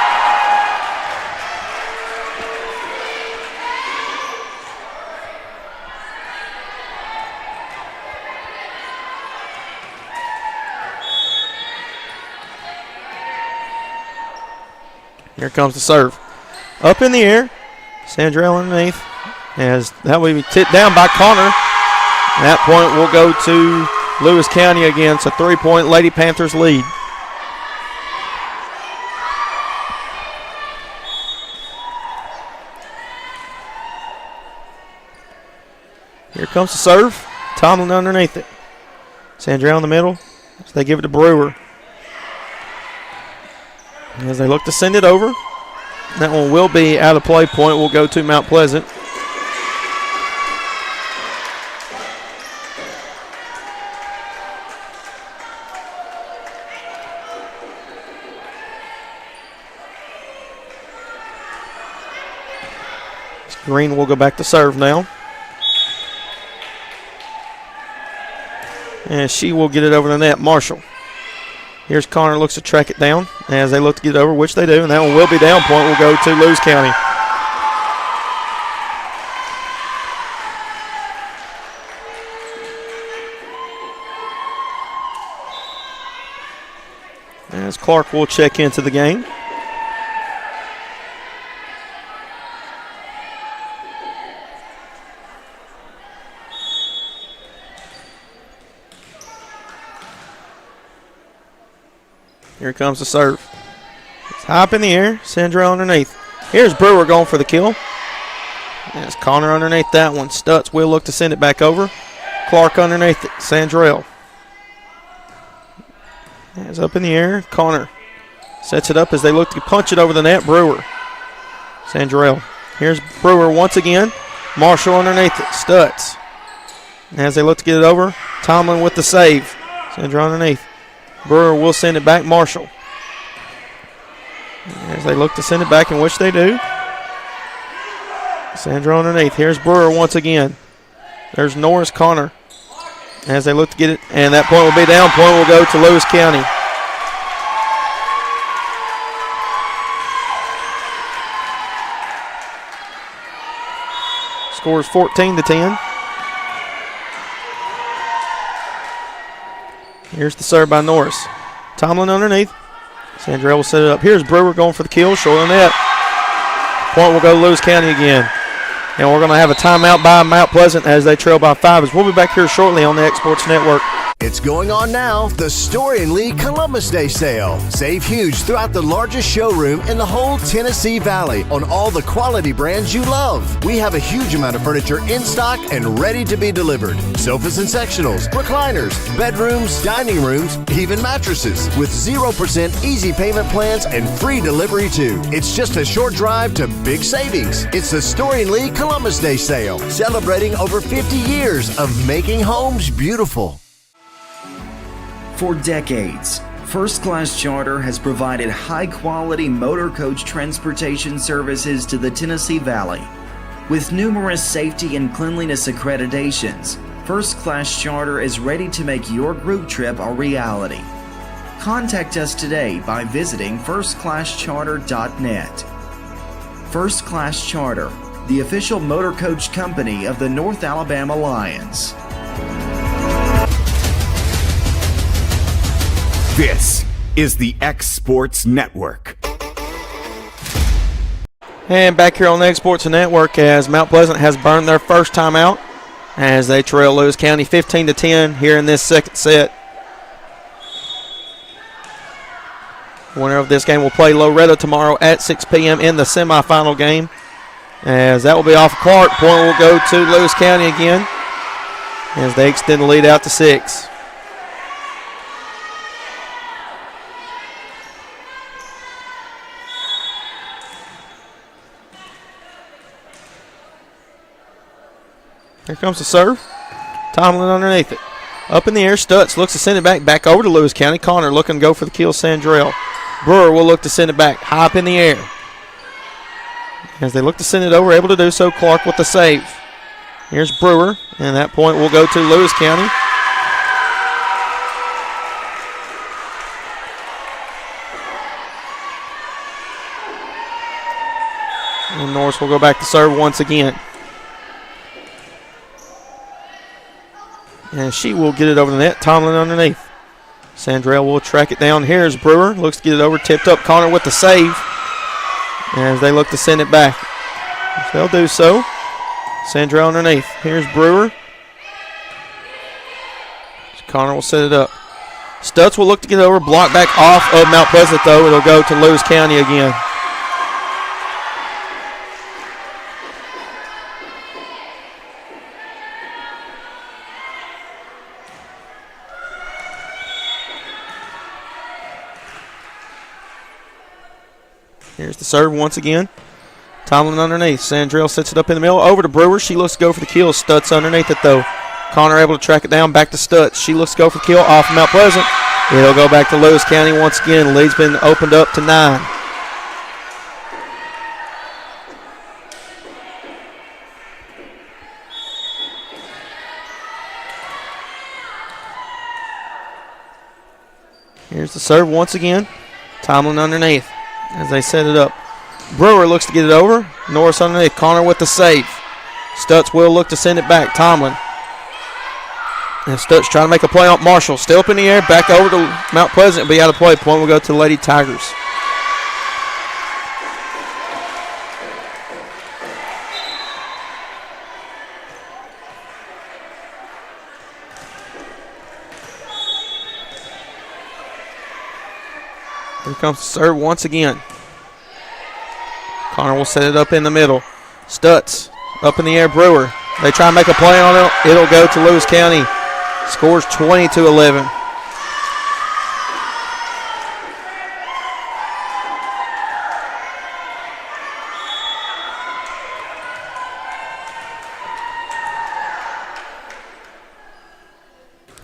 Here comes the serve. Up in the air. Sandrell underneath. As that will be tipped down by Connor. That point will go to Lewis County again. It's a 3-point Lady Panthers lead. Here comes the serve. Tomlin underneath it. Sandrell in the middle. So they give it to Brewer. As they look to send it over. That one will be out of play. Point will go to Mount Pleasant. Green will go back to serve now. And she will get it over the net. Marshall. Here's Connor, looks to track it down as they look to get it over, which they do, and that one will be down. Point will go to Lewis County. As Clark will check into the game. Here comes the serve. It's high up in the air. Sandra underneath. Here's Brewer going for the kill. As Connor underneath that one. Stutz will look to send it back over. Clark underneath it. Sandrell. It's up in the air. Connor sets it up as they look to punch it over the net. Brewer. Sandrell. Here's Brewer once again. Marshall underneath it. Stutz. As they look to get it over. Tomlin with the save. Sandra underneath. Brewer will send it back. Marshall. As they look to send it back, in which they do. Sandra underneath. Here's Brewer once again. There's Norris. Connor. As they look to get it, and that point will be down. Point will go to Lewis County. Score is 14-10. Here's the serve by Norris. Tomlin underneath. Sandrell will set it up. Here's Brewer going for the kill. Short of the net. Point will go to Lewis County again. And we're going to have a timeout by Mount Pleasant as they trail by 5. As we'll be back here shortly on the X Sports Network. It's going on now, the Story and Lee Columbus Day Sale. Save huge throughout the largest showroom in the whole Tennessee Valley on all the quality brands you love. We have a huge amount of furniture in stock and ready to be delivered. Sofas and sectionals, recliners, bedrooms, dining rooms, even mattresses with 0% easy payment plans and free delivery too. It's just a short drive to big savings. It's the Story and Lee Columbus Day Sale, celebrating over 50 years of making homes beautiful. For decades, First Class Charter has provided high-quality motor coach transportation services to the Tennessee Valley. With numerous safety and cleanliness accreditations, First Class Charter is ready to make your group trip a reality. Contact us today by visiting firstclasscharter.net. First Class Charter, the official motor coach company of the North Alabama Lions. This is the X Sports Network. And back here on the X Sports Network as Mount Pleasant has burned their first timeout as they trail Lewis County 15-10 here in this second set. Winner of this game will play Loretto tomorrow at 6 p.m. in the semifinal game. As that will be off Clark. Point will go to Lewis County again as they extend the lead out to 6. Here comes the serve. Tomlin underneath it. Up in the air, Stutz looks to send it back over to Lewis County. Connor looking to go for the kill, Sandrell. Brewer will look to send it back, high up in the air. As they look to send it over, able to do so, Clark with the save. Here's Brewer, and that point will go to Lewis County. And Norris will go back to serve once again. And she will get it over the net. Tomlin underneath. Sandrell will track it down. Here's Brewer. Looks to get it over. Tipped up. Connor with the save. As they look to send it back. They'll do so. Sandrell underneath. Here's Brewer. Connor will set it up. Stutz will look to get it over. Block back off of Mount Pleasant, though. It'll go to Lewis County again. Here's the serve once again. Tomlin underneath. Sandrell sets it up in the middle. Over to Brewer. She looks to go for the kill. Stutz underneath it, though. Connor able to track it down. Back to Stutz. She looks to go for the kill off Mount Pleasant. It'll go back to Lewis County once again. Lead's been opened up to 9. Here's the serve once again. Tomlin underneath as they set it up. Brewer looks to get it over. Norris underneath. Connor with the save. Stutz will look to send it back. Tomlin. And Stutz trying to make a play on Marshall. Still up in the air. Back over to Mount Pleasant. Be out of play. Point will go to the Lady Tigers. Here comes the serve once again. Connor will set it up in the middle. Stutz up in the air. Brewer. They try and make a play on it. It'll go to Lewis County. Scores 20-11.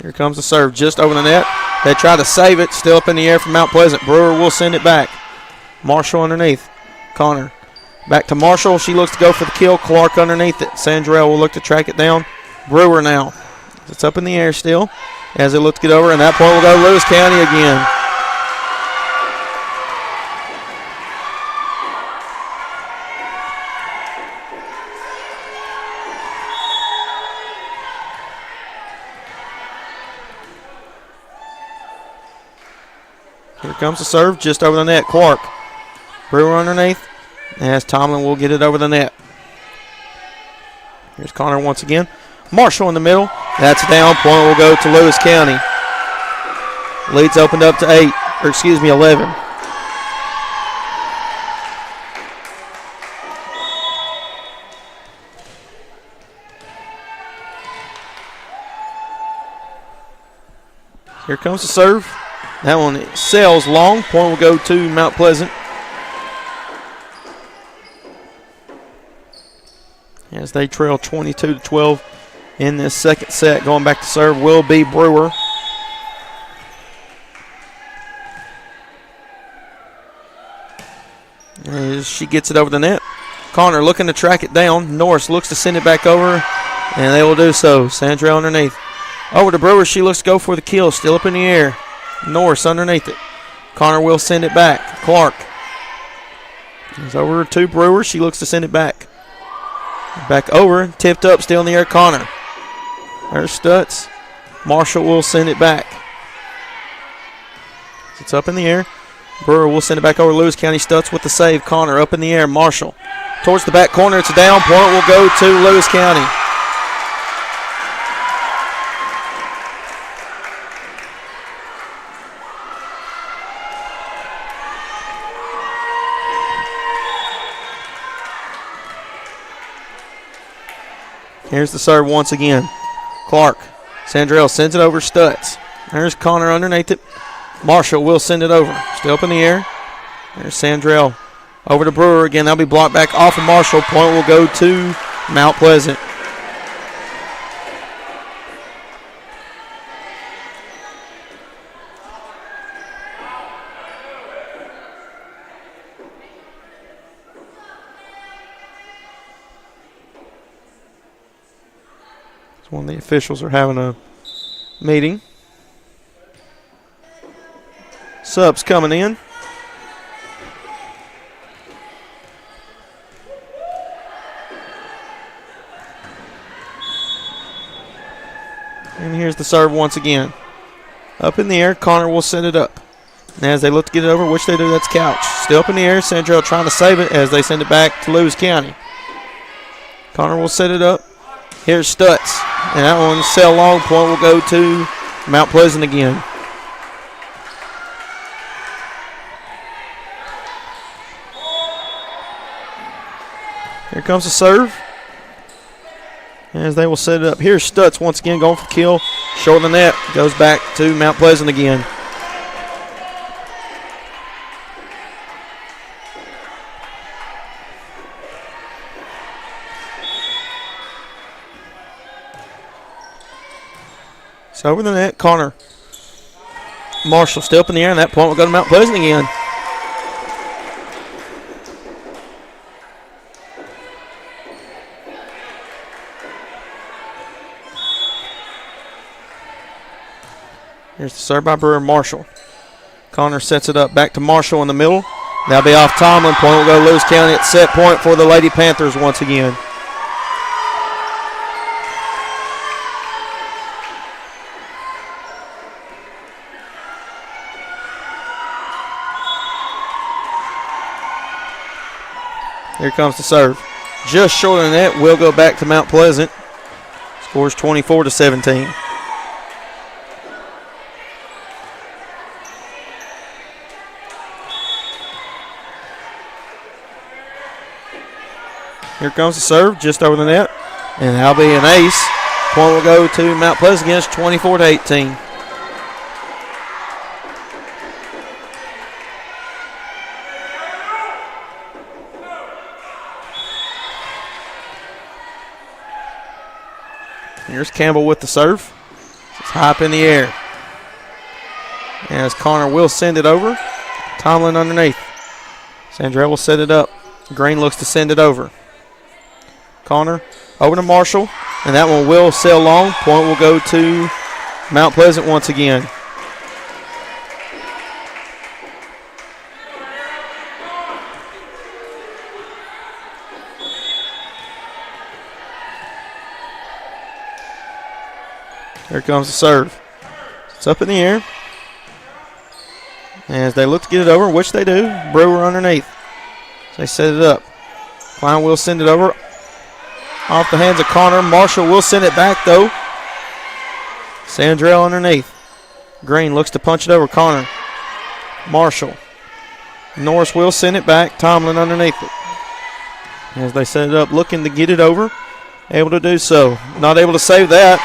Here comes the serve just over the net. They try to save it. Still up in the air from Mount Pleasant. Brewer will send it back. Marshall underneath. Connor. Back to Marshall. She looks to go for the kill. Clark underneath it. Sandrell will look to track it down. Brewer now. It's up in the air still as they look to get over, and that point will go to Lewis County again. Here comes the serve just over the net. Clark. Brewer underneath. as Tomlin will get it over the net. Here's Connor once again. Marshall in the middle. That's a down. Point will go to Lewis County. Lead's opened up to 11. Here comes the serve. That one sails long. Point will go to Mount Pleasant. As they trail 22-12 in this second set. Going back to serve will be Brewer. As she gets it over the net. Connor looking to track it down. Norris looks to send it back over, and they will do so. Sandra underneath. Over to Brewer. She looks to go for the kill. Still up in the air. Norris underneath it. Connor will send it back. Clark. It's over to Brewer. She looks to send it back. Back over. Tipped up. Still in the air. Connor. There's Stutz. Marshall will send it back. It's up in the air. Brewer will send it back over to Lewis County. Stutz with the save. Connor up in the air. Marshall towards the back corner. It's a down. Point will go to Lewis County. Here's the serve once again. Clark. Sandrell sends it over Stutz. There's Connor underneath it. Marshall will send it over. Still up in the air. There's Sandrell. Over to Brewer again. That'll be blocked back off of Marshall. Point will go to Mount Pleasant. One of the officials are having a meeting. Subs coming in. And here's the serve once again. Up in the air, Connor will send it up. And as they look to get it over, which they do, that's Couch. Still up in the air, Sandrell trying to save it as they send it back to Lewis County. Connor will set it up. Here's Stutz. And that one, sail long. Point will go to Mount Pleasant again. Here comes the serve. As they will set it up. Here's Stutz once again going for the kill. Short of the net. Goes back to Mount Pleasant again. It's over the net. Connor. Marshall still up in the air, and that point will go to Mount Pleasant again. Here's the serve by Brewer. Marshall. Connor sets it up back to Marshall in the middle. That'll be off Tomlin. Point will go to Lewis County at set point for the Lady Panthers once again. Here comes the serve. Just short of the net. Will go back to Mount Pleasant. Scores 24-17. Here comes the serve, just over the net. And that'll be an ace. Point will go to Mount Pleasant against 24-18. Here's Campbell with the serve. It's high up in the air. As Connor will send it over. Tomlin underneath. Sandra will set it up. Green looks to send it over. Connor over to Marshall. And that one will sail long. Point will go to Mount Pleasant once again. Here comes the serve. It's up in the air. As they look to get it over, which they do. Brewer underneath. They set it up. Klein will send it over. Off the hands of Connor. Marshall will send it back, though. Sandrell underneath. Green looks to punch it over. Connor. Marshall. Norris will send it back. Tomlin underneath it. As they set it up, looking to get it over. Able to do so. Not able to save that.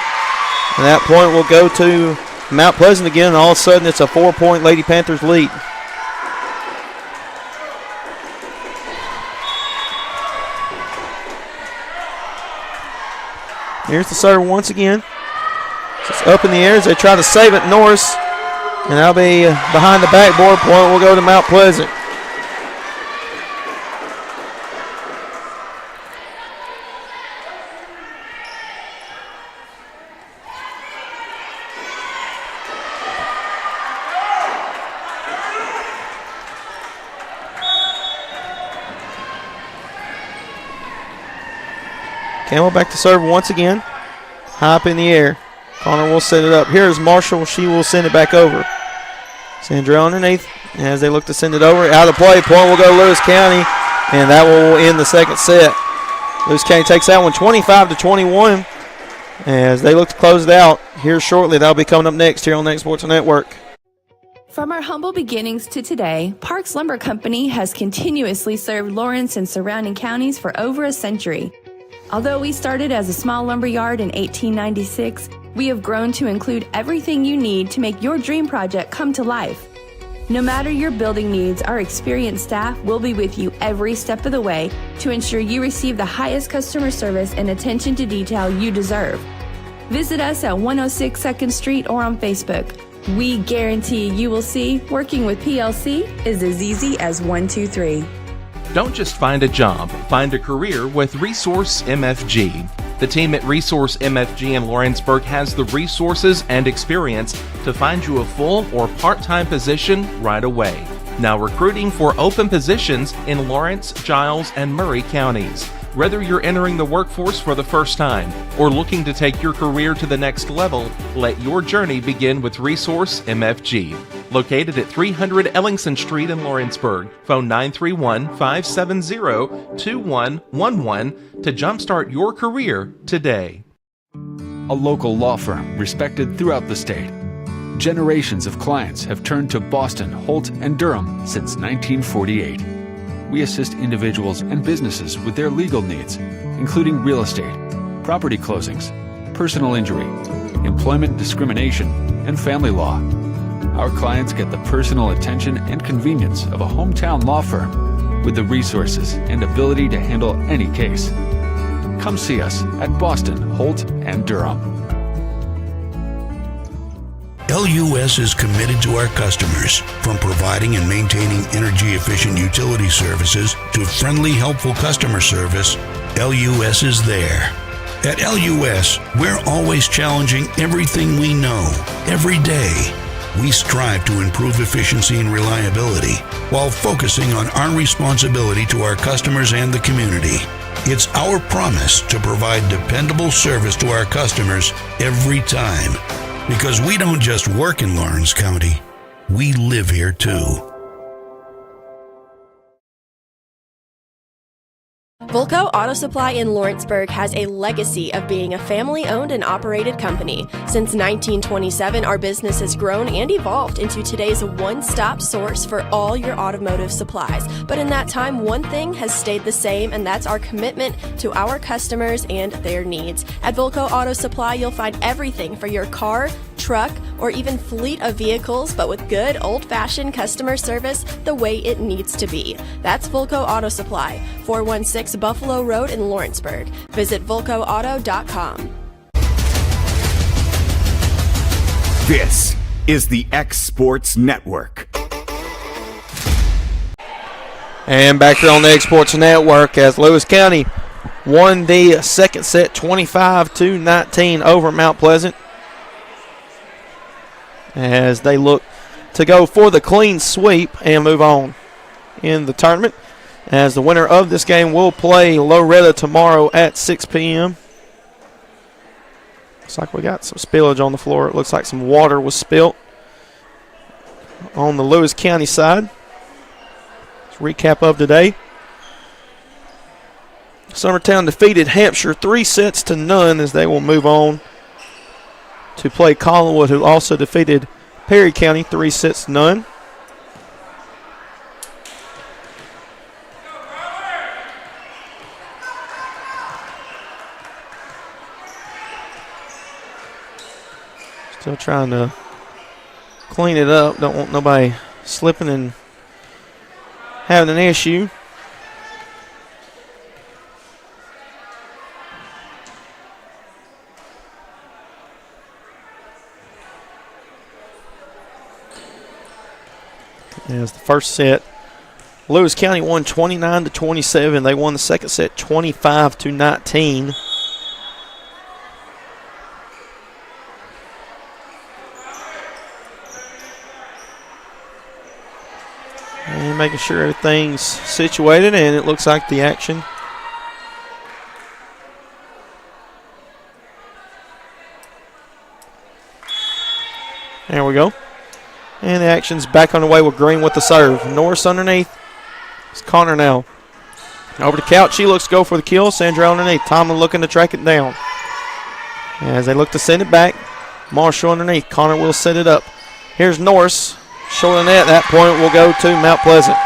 And that point will go to Mount Pleasant again, and all of a sudden it's a 4-point Lady Panthers lead. Here's the serve once again. It's up in the air as they try to save it. Norris, and that'll be behind the backboard. Point will go to Mount Pleasant. Campbell back to serve once again. High up in the air. Connor will set it up. Here's Marshall. She will send it back over. Sandrell underneath as they look to send it over. Out of play. Point will go to Lewis County, and that will end the second set. Lewis County takes that one 25-21 as they look to close it out here shortly. That'll be coming up next here on the X Sports Network. From our humble beginnings to today, Parks Lumber Company has continuously served Lawrence and surrounding counties for over a century. Although we started as a small lumber yard in 1896, we have grown to include everything you need to make your dream project come to life. No matter your building needs, our experienced staff will be with you every step of the way to ensure you receive the highest customer service and attention to detail you deserve. Visit us at 106 2nd Street or on Facebook. We guarantee you will see working with PLC is as easy as 1, 2, 3. Don't just find a job, find a career with Resource MFG. The team at Resource MFG in Lawrenceburg has the resources and experience to find you a full or part-time position right away. Now recruiting for open positions in Lawrence, Giles, and Murray counties. Whether you're entering the workforce for the first time or looking to take your career to the next level, let your journey begin with Resource MFG. Located at 300 Ellingson Street in Lawrenceburg. Phone 931-570-2111 to jumpstart your career today. A local law firm respected throughout the state. Generations of clients have turned to Boston, Holt, and Durham since 1948. We assist individuals and businesses with their legal needs, including real estate, property closings, personal injury, employment discrimination, and family law. Our clients get the personal attention and convenience of a hometown law firm with the resources and ability to handle any case. Come see us at Boston, Holt, and Durham. LUS is committed to our customers. From providing and maintaining energy-efficient utility services to friendly, helpful customer service, LUS is there. At LUS, we're always challenging everything we know, every day. We strive to improve efficiency and reliability while focusing on our responsibility to our customers and the community. It's our promise to provide dependable service to our customers every time. Because we don't just work in Lawrence County, we live here too. Volco Auto Supply in Lawrenceburg has a legacy of being a family-owned and operated company. Since 1927, our business has grown and evolved into today's one-stop source for all your automotive supplies. But in that time, one thing has stayed the same, and that's our commitment to our customers and their needs. At Volco Auto Supply, you'll find everything for your car, truck, or even fleet of vehicles, but with good old-fashioned customer service the way it needs to be. That's Volco Auto Supply, 416 Buffalo Road in Lawrenceburg. Visit VolcoAuto.com. This is the X Sports Network. And back here on the X Sports Network as Lewis County won the second set 25-19 over Mount Pleasant, as they look to go for the clean sweep and move on in the tournament. As the winner of this game will play Loretta tomorrow at 6 p.m. Looks like we got some spillage on the floor. It looks like some water was spilt on the Lewis County side. Let's recap of today. Summertown defeated Hampshire 3-0 as they will move on to play Collinwood, who also defeated Perry County 3-0. Still trying to clean it up. Don't want nobody slipping and having an issue. As the first set, Lewis County won 29-27. They won the second set 25-19. And making sure everything's situated, and it looks like the action there we go. And the action's back on the way with Green with the serve. Norris underneath. It's Connor now. Over to Couch. She looks to go for the kill. Sandra underneath. Tomlin looking to track it down. As they look to send it back. Marshall underneath. Connor will set it up. Here's Norris. Short of net. That point will go to Mount Pleasant.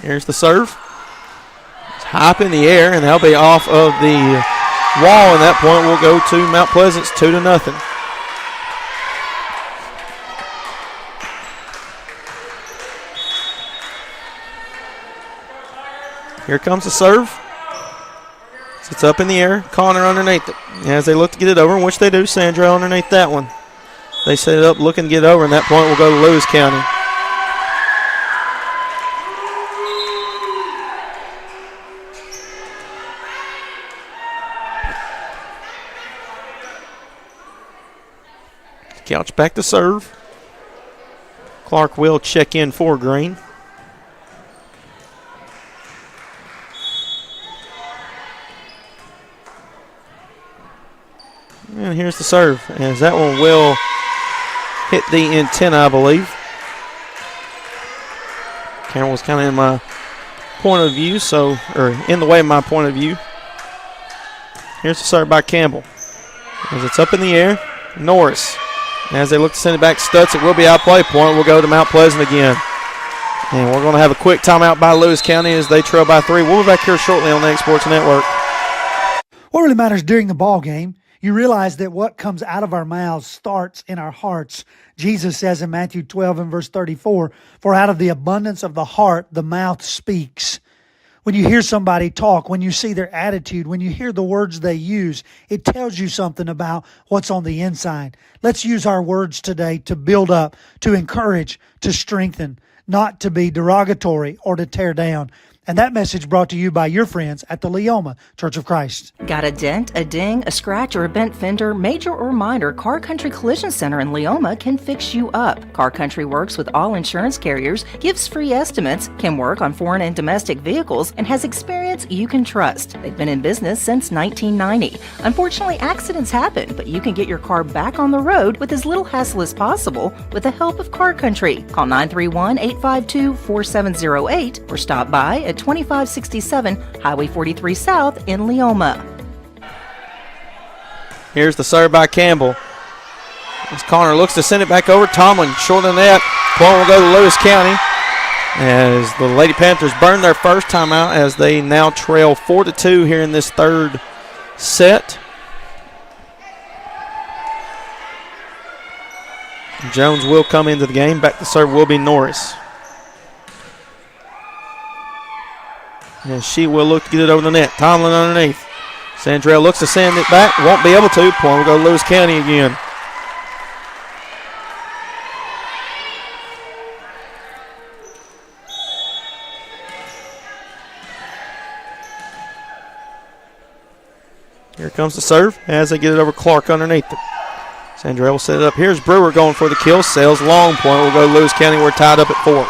Here's the serve. High up in the air, and they'll be off of the wall, and that point will go to Mount Pleasant's 2-0. Here comes the serve. It's up in the air. Connor underneath it. As they look to get it over, which they do, Sandra underneath that one. They set it up looking to get it over, and that point will go to Lewis County. Couch back to serve. Clark will check in for Green. And here's the serve, as that one will hit the antenna, I believe. Camera was kind of in my point of view, or in the way of my point of view. Here's the serve by Campbell. As it's up in the air, Norris. As they look to send it back, Stutz, it will be outplay. Point will go to Mount Pleasant again. And we're going to have a quick timeout by Lewis County as they trail by 3. We'll be back here shortly on the Egg Sports Network. What really matters during the ball game, you realize that what comes out of our mouths starts in our hearts. Jesus says in Matthew 12 and verse 34, "For out of the abundance of the heart, the mouth speaks." When you hear somebody talk, when you see their attitude, when you hear the words they use, it tells you something about what's on the inside. Let's use our words today to build up, to encourage, to strengthen, not to be derogatory or to tear down. And that message brought to you by your friends at the Leoma Church of Christ. Got a dent, a ding, a scratch, or a bent fender? Major or minor, Car Country Collision Center in Leoma can fix you up. Car Country works with all insurance carriers, gives free estimates, can work on foreign and domestic vehicles, and has experience you can trust. They've been in business since 1990. Unfortunately, accidents happen, but you can get your car back on the road with as little hassle as possible with the help of Car Country. Call 931-852-4708 or stop by at 2567 Highway 43 South in Leoma. Here's the serve by Campbell. As Connor looks to send it back over, Tomlin short of the net. Point will go to Lewis County as the Lady Panthers burn their first timeout as they now trail 4-2 here in this third set. Jones will come into the game. Back to serve will be Norris. And she will look to get it over the net. Tomlin underneath. Sandrell looks to send it back. Won't be able to. Point will go to Lewis County again. Here comes the serve as they get it over Clark underneath it. Sandrell will set it up. Here's Brewer going for the kill. Sails long. Point will go to Lewis County. We're tied up at 4.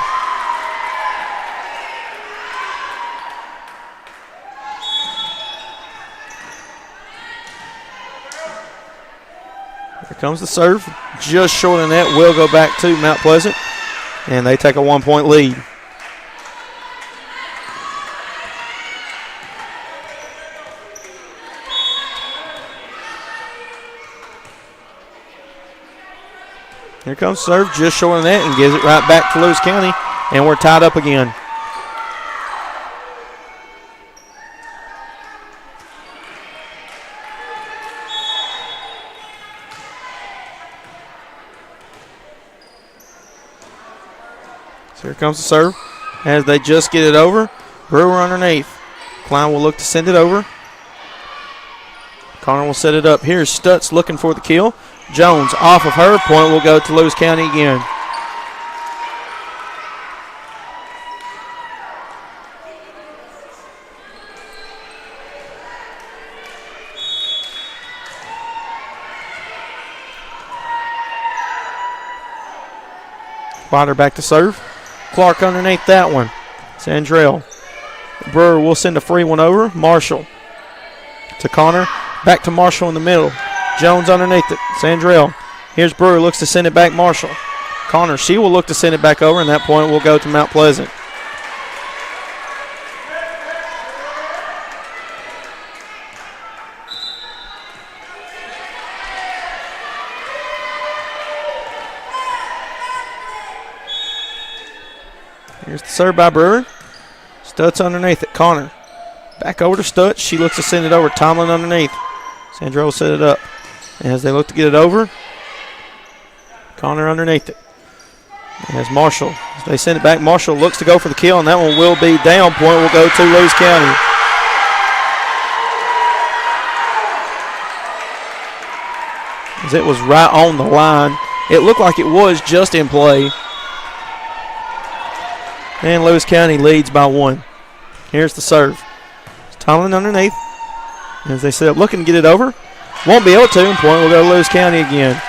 Here comes the serve. Just short of that. Will go back to Mount Pleasant. And they take a 1-point lead. Here comes serve, just short of that, and gives it right back to Lewis County, and we're tied up again. So here comes the serve, as they just get it over. Brewer underneath. Klein will look to send it over. Connor will set it up. Here's Stutz looking for the kill. Jones off of her. Point will go to Lewis County again. Spotter back to serve. Clark underneath that one. Sandrell. Brewer will send a free one over. Marshall to Connor. Back to Marshall in the middle. Jones underneath it. Sandrell. Here's Brewer. Looks to send it back Marshall. Connor, she will look to send it back over, and that point will go to Mount Pleasant. Here's the serve by Brewer. Stutz underneath it. Connor. Back over to Stutz. She looks to send it over. Tomlin underneath. Sandra will set it up. As they look to get it over, Connor underneath it. As Marshall, as they send it back, Marshall looks to go for the kill, and that one will be down. Point will go to Lewis County. As it was right on the line. It looked like it was just in play. And Lewis County leads by 1. Here's the serve. It's Tomlin underneath. As they set up, looking to get it over. Won't be able to, and point will go to Lewis County again.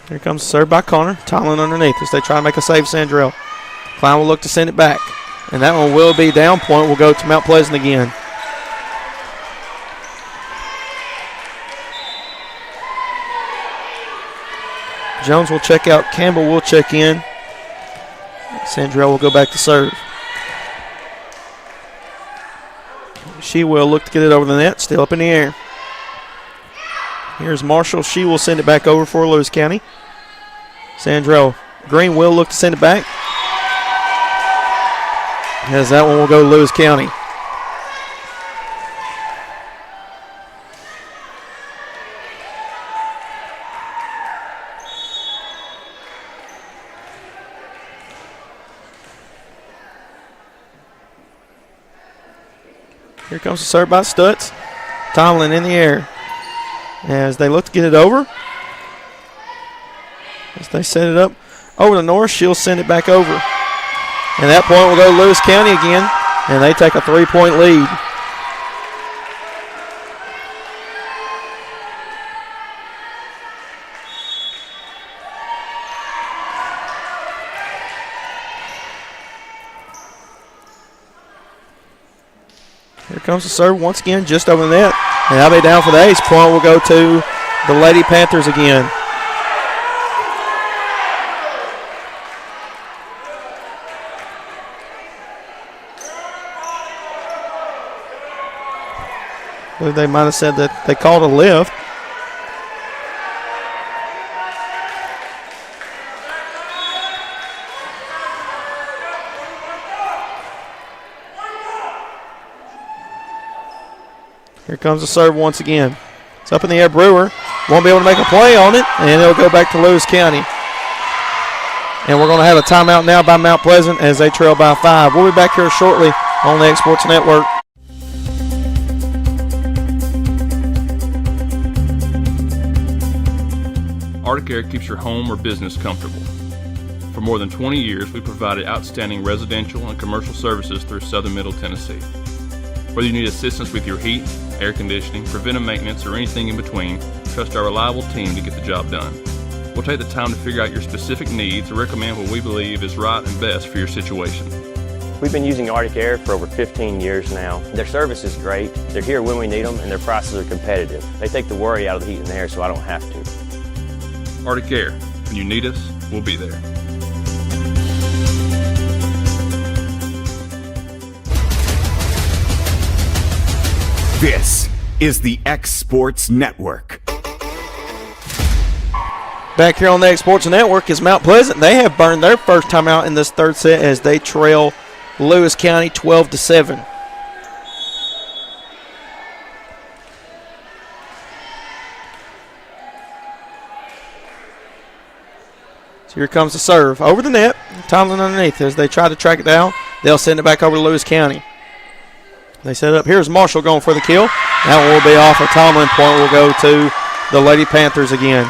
Here comes the serve by Connor. Tomlin underneath as they try to make a save, Sandrell. Klein will look to send it back. And that one will be down. Point will go to Mount Pleasant again. Jones will check out. Campbell will check in. Sandrell will go back to serve. She will look to get it over the net. Still up in the air. Here's Marshall. She will send it back over for Lewis County. Sandrell. Green will look to send it back. As that one will go to Lewis County. Here comes the serve by Stutz. Tomlin in the air. As they look to get it over. As they set it up over to Norris, she'll send it back over. And that point will go to Lewis County again. And they take a 3-point lead. Here comes the serve once again, just over the net. And that'll be down for the ace. Point will go to the Lady Panthers again. I believe they might have said that they called a lift. Here comes the serve once again. It's up in the air. Brewer won't be able to make a play on it, and it'll go back to Lewis County. And we're going to have a timeout now by Mount Pleasant as they trail by 5. We'll be back here shortly on the X Sports Network. Arctic Air keeps your home or business comfortable. For more than 20 years, we've provided outstanding residential and commercial services through Southern Middle Tennessee. Whether you need assistance with your heat, air conditioning, preventive maintenance, or anything in between, trust our reliable team to get the job done. We'll take the time to figure out your specific needs and recommend what we believe is right and best for your situation. We've been using Arctic Air for over 15 years now. Their service is great, they're here when we need them, and their prices are competitive. They take the worry out of the heat and air so I don't have to. Arctic Air. When you need us, we'll be there. This is the X Sports Network. Back here on the X Sports Network is Mount Pleasant. They have burned their first time out in this third set as they trail Lewis County 12-7. So here comes the serve. Over the net. Tomlin underneath as they try to track it down. They'll send it back over to Lewis County. They set it up. Here's Marshall going for the kill. That one will be off. A Tomlin point will go to the Lady Panthers again.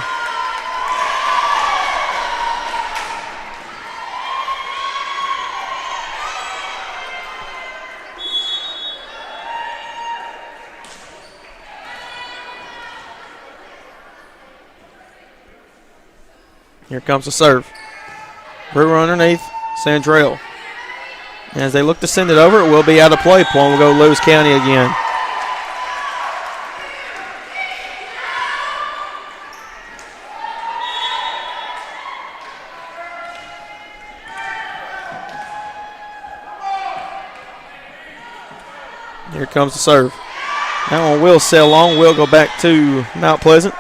Here comes the serve. Brewer underneath. Sandrell. As they look to send it over, it will be out of play. Point will go Lewis County again. Here comes the serve. That one will sail long. Will go back to Mount Pleasant.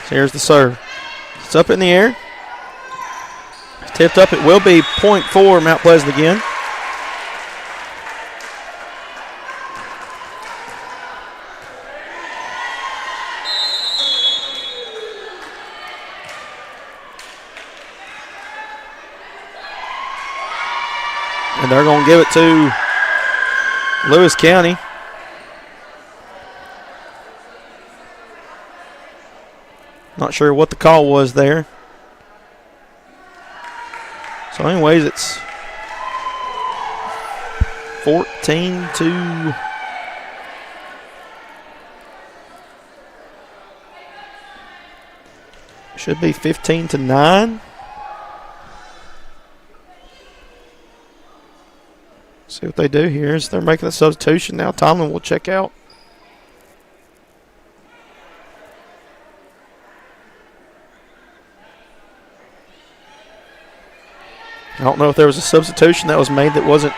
So here's the serve. It's up in the air. It's tipped up. It will be point for Mount Pleasant again. And they're going to give it to Lewis County. Not sure what the call was there. So anyways, it's 14 to should be 15 to 9. See what they do here is they're making a substitution now. Tomlin will check out. I don't know if there was a substitution that was made that wasn't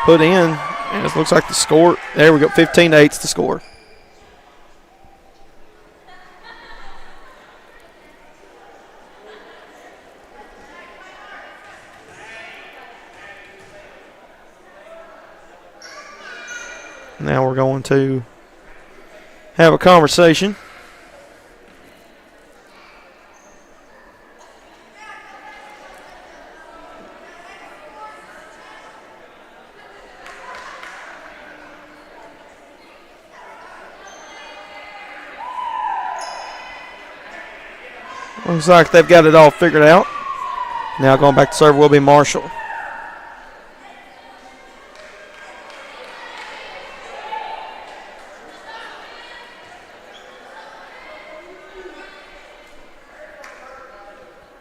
put in. And it looks like the score, there we go, 15-8's the score. Now we're going to have a conversation. Looks like they've got it all figured out. Now going back to serve will be Marshall.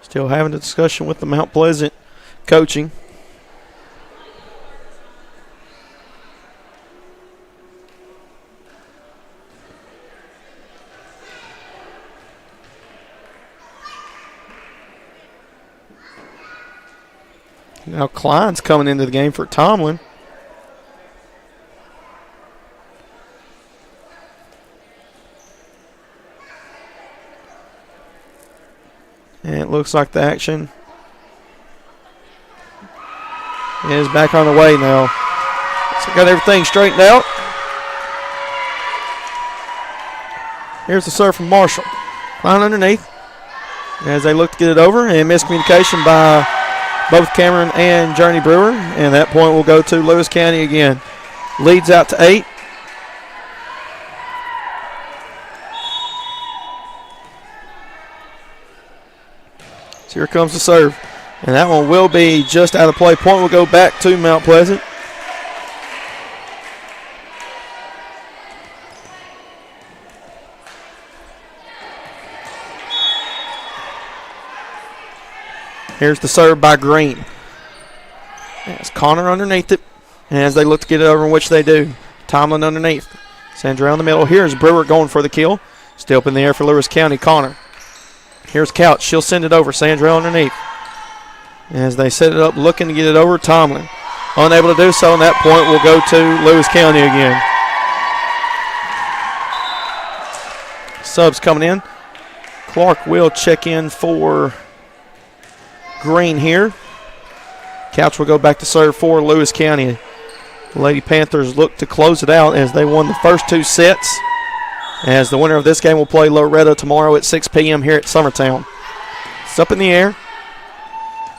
Still having a discussion with the Mount Pleasant coaching. Now Klein's coming into the game for Tomlin. And it looks like the action is back on the way now. So got everything straightened out. Here's the serve from Marshall. Klein underneath as they look to get it over, and miscommunication by both Cameron and Journey Brewer, and that point will go to Lewis County again. Leads out to 8. So here comes the serve. And that one will be just out of play. Point will go back to Mount Pleasant. Here's the serve by Green. As Connor underneath it. And as they look to get it over, in which they do. Tomlin underneath. Sends around the middle. Here's Brewer going for the kill. Still up in the air for Lewis County. Connor. Here's Couch. She'll send it over. Sandra underneath. As they set it up, looking to get it over, Tomlin. Unable to do so, and that point will go to Lewis County again. Subs coming in. Clark will check in for Green here. Couch will go back to serve for Lewis County. The Lady Panthers look to close it out as they won the first 2 sets. As the winner of this game will play Loretto tomorrow at 6 p.m. here at Summertown. It's up in the air.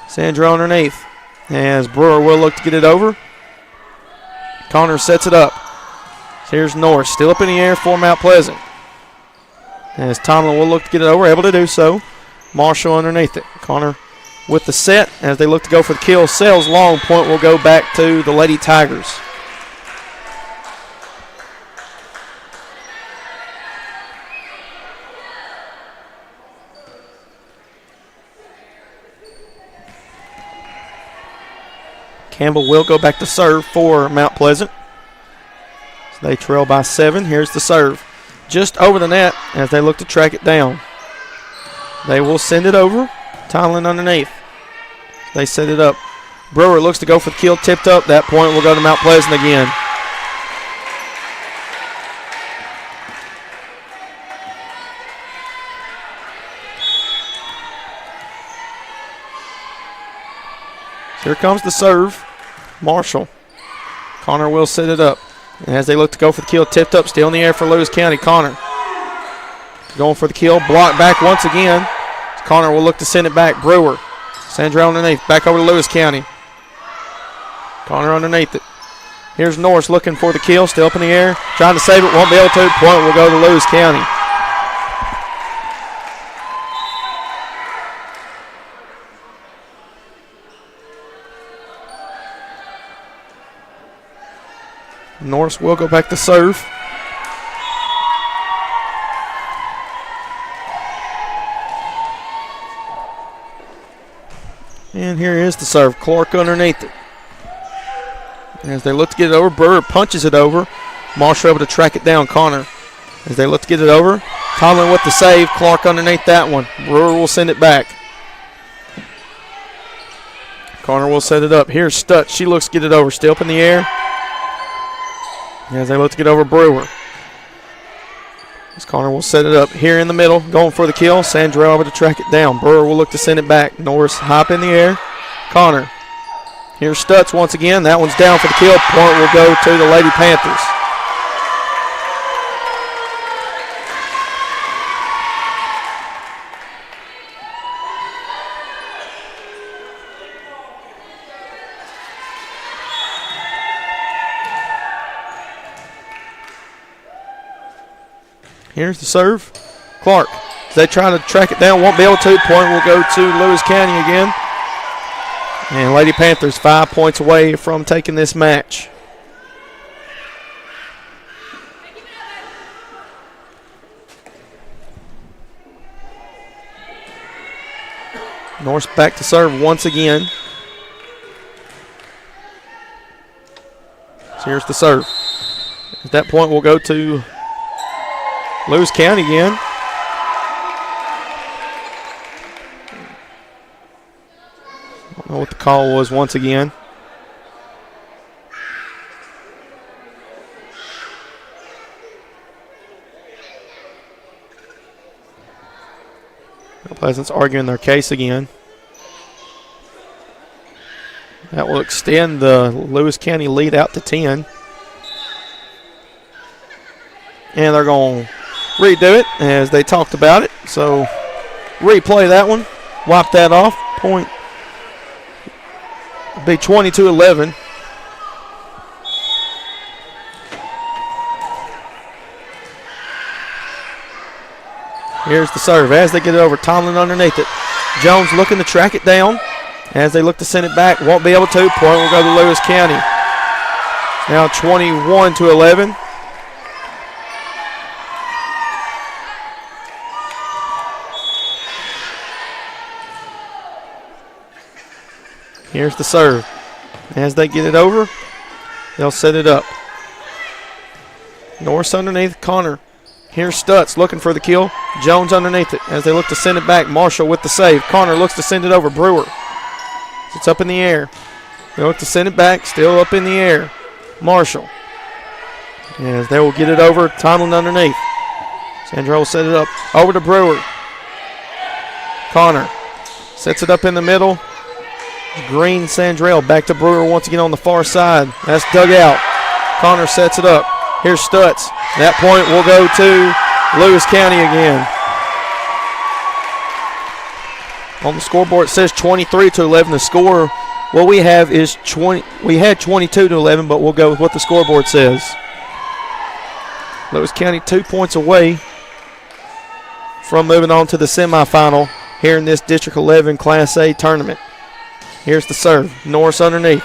Sandra underneath. As Brewer will look to get it over. Connor sets it up. Here's Norris still up in the air for Mount Pleasant. As Tomlin will look to get it over, able to do so. Marshall underneath it. Connor with the set as they look to go for the kill. Sells long. Point will go back to the Lady Tigers. Campbell will go back to serve for Mount Pleasant. So they trail by 7. Here's the serve. Just over the net as they look to track it down. They will send it over. Tomlin underneath. They set it up. Brewer looks to go for the kill. Tipped up. That point will go to Mount Pleasant again. Here comes the serve. Marshall. Connor will set it up. And as they look to go for the kill, tipped up, still in the air for Lewis County. Connor going for the kill. Blocked back once again. Connor will look to send it back. Brewer. Sandra underneath. Back over to Lewis County. Connor underneath it. Here's Norris looking for the kill. Still up in the air. Trying to save it. Won't be able to. Point will go to Lewis County. Norris will go back to serve. And here is the serve. Clark underneath it. As they look to get it over, Brewer punches it over. Marshall able to track it down. Connor. As they look to get it over, Tomlin with the save. Clark underneath that one. Brewer will send it back. Connor will set it up. Here's Stutz. She looks to get it over. Still up in the air. As they look to get over Brewer. As Connor will set it up here in the middle. Going for the kill. Sandra over to track it down. Brewer will look to send it back. Norris hop in the air. Connor. Here's Stutz once again. That one's down for the kill. Point will go to the Lady Panthers. Here's the serve. Clark. As they try to track it down, won't be able to. Point will go to Lewis County again. And Lady Panthers 5 points away from taking this match. Norris back to serve once again. So here's the serve. At that point, we'll go to Lewis County again. I don't know what the call was once again. Pleasant's arguing their case again. That will extend the Lewis County lead out to 10. And they're going to redo it as they talked about it. So replay that one. Wipe that off. Point be 22-11. Here's the serve as they get it over. Tomlin underneath it. Jones looking to track it down. as they look to send it back. Won't be able to. Point will go to Lewis County. Now 21-11. Here's the serve. As they get it over, they'll set it up. Norris underneath, Connor. Here's Stutz looking for the kill. Jones underneath it as they look to send it back. Marshall with the save. Connor looks to send it over. Brewer. It's up in the air. They look to send it back. Still up in the air. Marshall. As they will get it over. Tomlin underneath. Sandra will set it up. Over to Brewer. Connor sets it up in the middle. Green, Sandrell back to Brewer once again on the far side. That's dug out. Connor sets it up. Here's Stutz. That point will go to Lewis County again. On the scoreboard it says 23-11. The score, what we have is 20. We had 22-11, but we'll go with what the scoreboard says. Lewis County 2 points away from moving on to the semifinal here in this District 11 Class A tournament. Here's the serve. Norris underneath.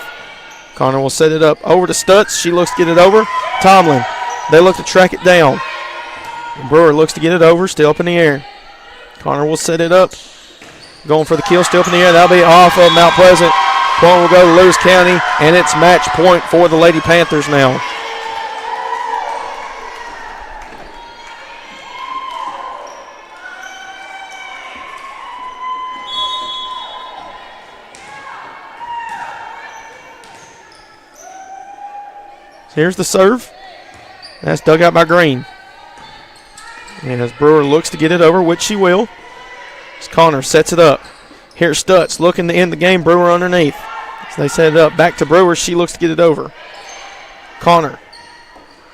Connor will set it up. Over to Stutz. She looks to get it over. Tomlin. They look to track it down. Brewer looks to get it over. Still up in the air. Connor will set it up. Going for the kill. Still up in the air. That'll be off of Mount Pleasant. Point will go to Lewis County, and it's match point for the Lady Panthers now. Here's the serve. That's dug out by Green. And as Brewer looks to get it over, which she will, as Connor sets it up. Here's Stutz looking to end the game. Brewer underneath. As they set it up. Back to Brewer. She looks to get it over. Connor.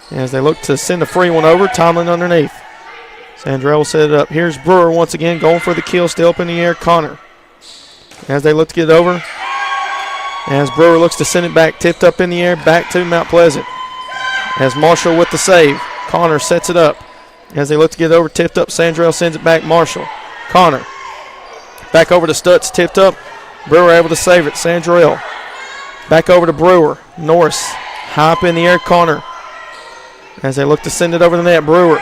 As they look to send a free one over. Tomlin underneath. Sandra will set it up. Here's Brewer once again going for the kill. Still up in the air. Connor. As they look to get it over. As Brewer looks to send it back. Tipped up in the air. Back to Mount Pleasant. As Marshall with the save. Connor sets it up. As they look to get it over. Tipped up. Sandrell sends it back. Marshall. Connor. Back over to Stutz. Tipped up. Brewer able to save it. Sandrell. Back over to Brewer. Norris. High up in the air. Connor. As they look to send it over the net. Brewer.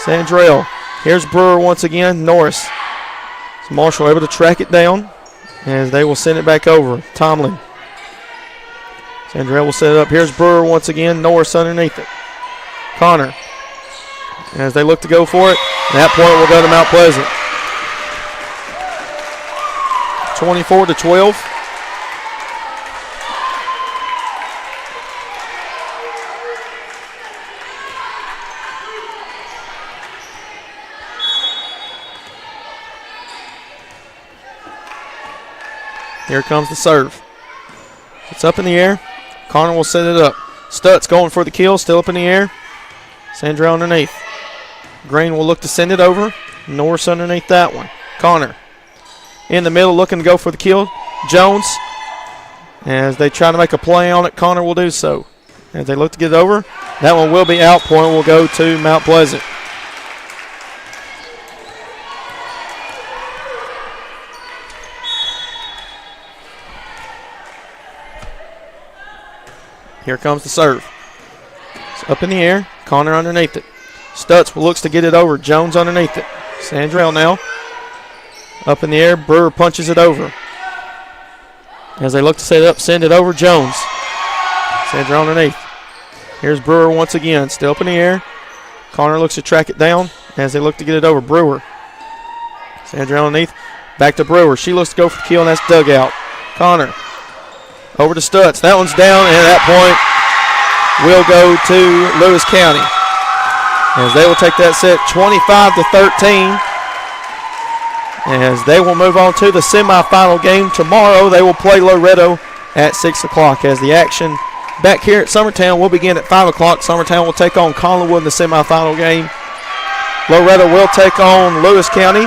Sandrell. Here's Brewer once again. Norris. So Marshall able to track it down. As they will send it back over. Tomlin. Sandrell will set it up. Here's Brewer once again. Norris underneath it. Connor. As they look to go for it. That point will go to Mount Pleasant. 24-12. Here comes the serve. It's up in the air. Connor will set it up. Stutz going for the kill. Still up in the air. Sandra underneath. Green will look to send it over. Norris underneath that one. Connor in the middle looking to go for the kill. Jones, as they try to make a play on it, Connor will do so. As they look to get it over, that one will be out. Point will go to Mount Pleasant. Here comes the serve. It's up in the air. Connor underneath it. Stutz looks to get it over. Jones underneath it. Sandrell now. Up in the air. Brewer punches it over. As they look to set it up, send it over. Jones. Sandrell underneath. Here's Brewer once again. Still up in the air. Connor looks to track it down as they look to get it over. Brewer. Sandrell underneath. Back to Brewer. She looks to go for the kill, and that's dug out. Connor. Over to Stutz. That one's down, and that point will go to Lewis County. As they will take that set 25-13. As they will move on to the semifinal game. Tomorrow they will play Loretto at 6 o'clock. As the action back here at Summertown will begin at 5 o'clock. Summertown will take on Collinwood in the semifinal game. Loretto will take on Lewis County.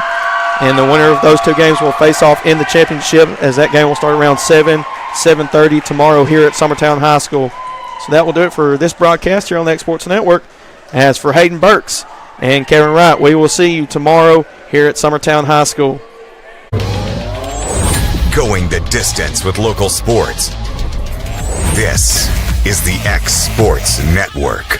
And the winner of those two games will face off in the championship, as that game will start around 7:30 tomorrow here at Summertown High School. So that will do it for this broadcast here on the X Sports Network. As for Hayden Burks and Kevin Wright, we will see you tomorrow here at Summertown High School. going the distance with local sports. This is the X Sports Network.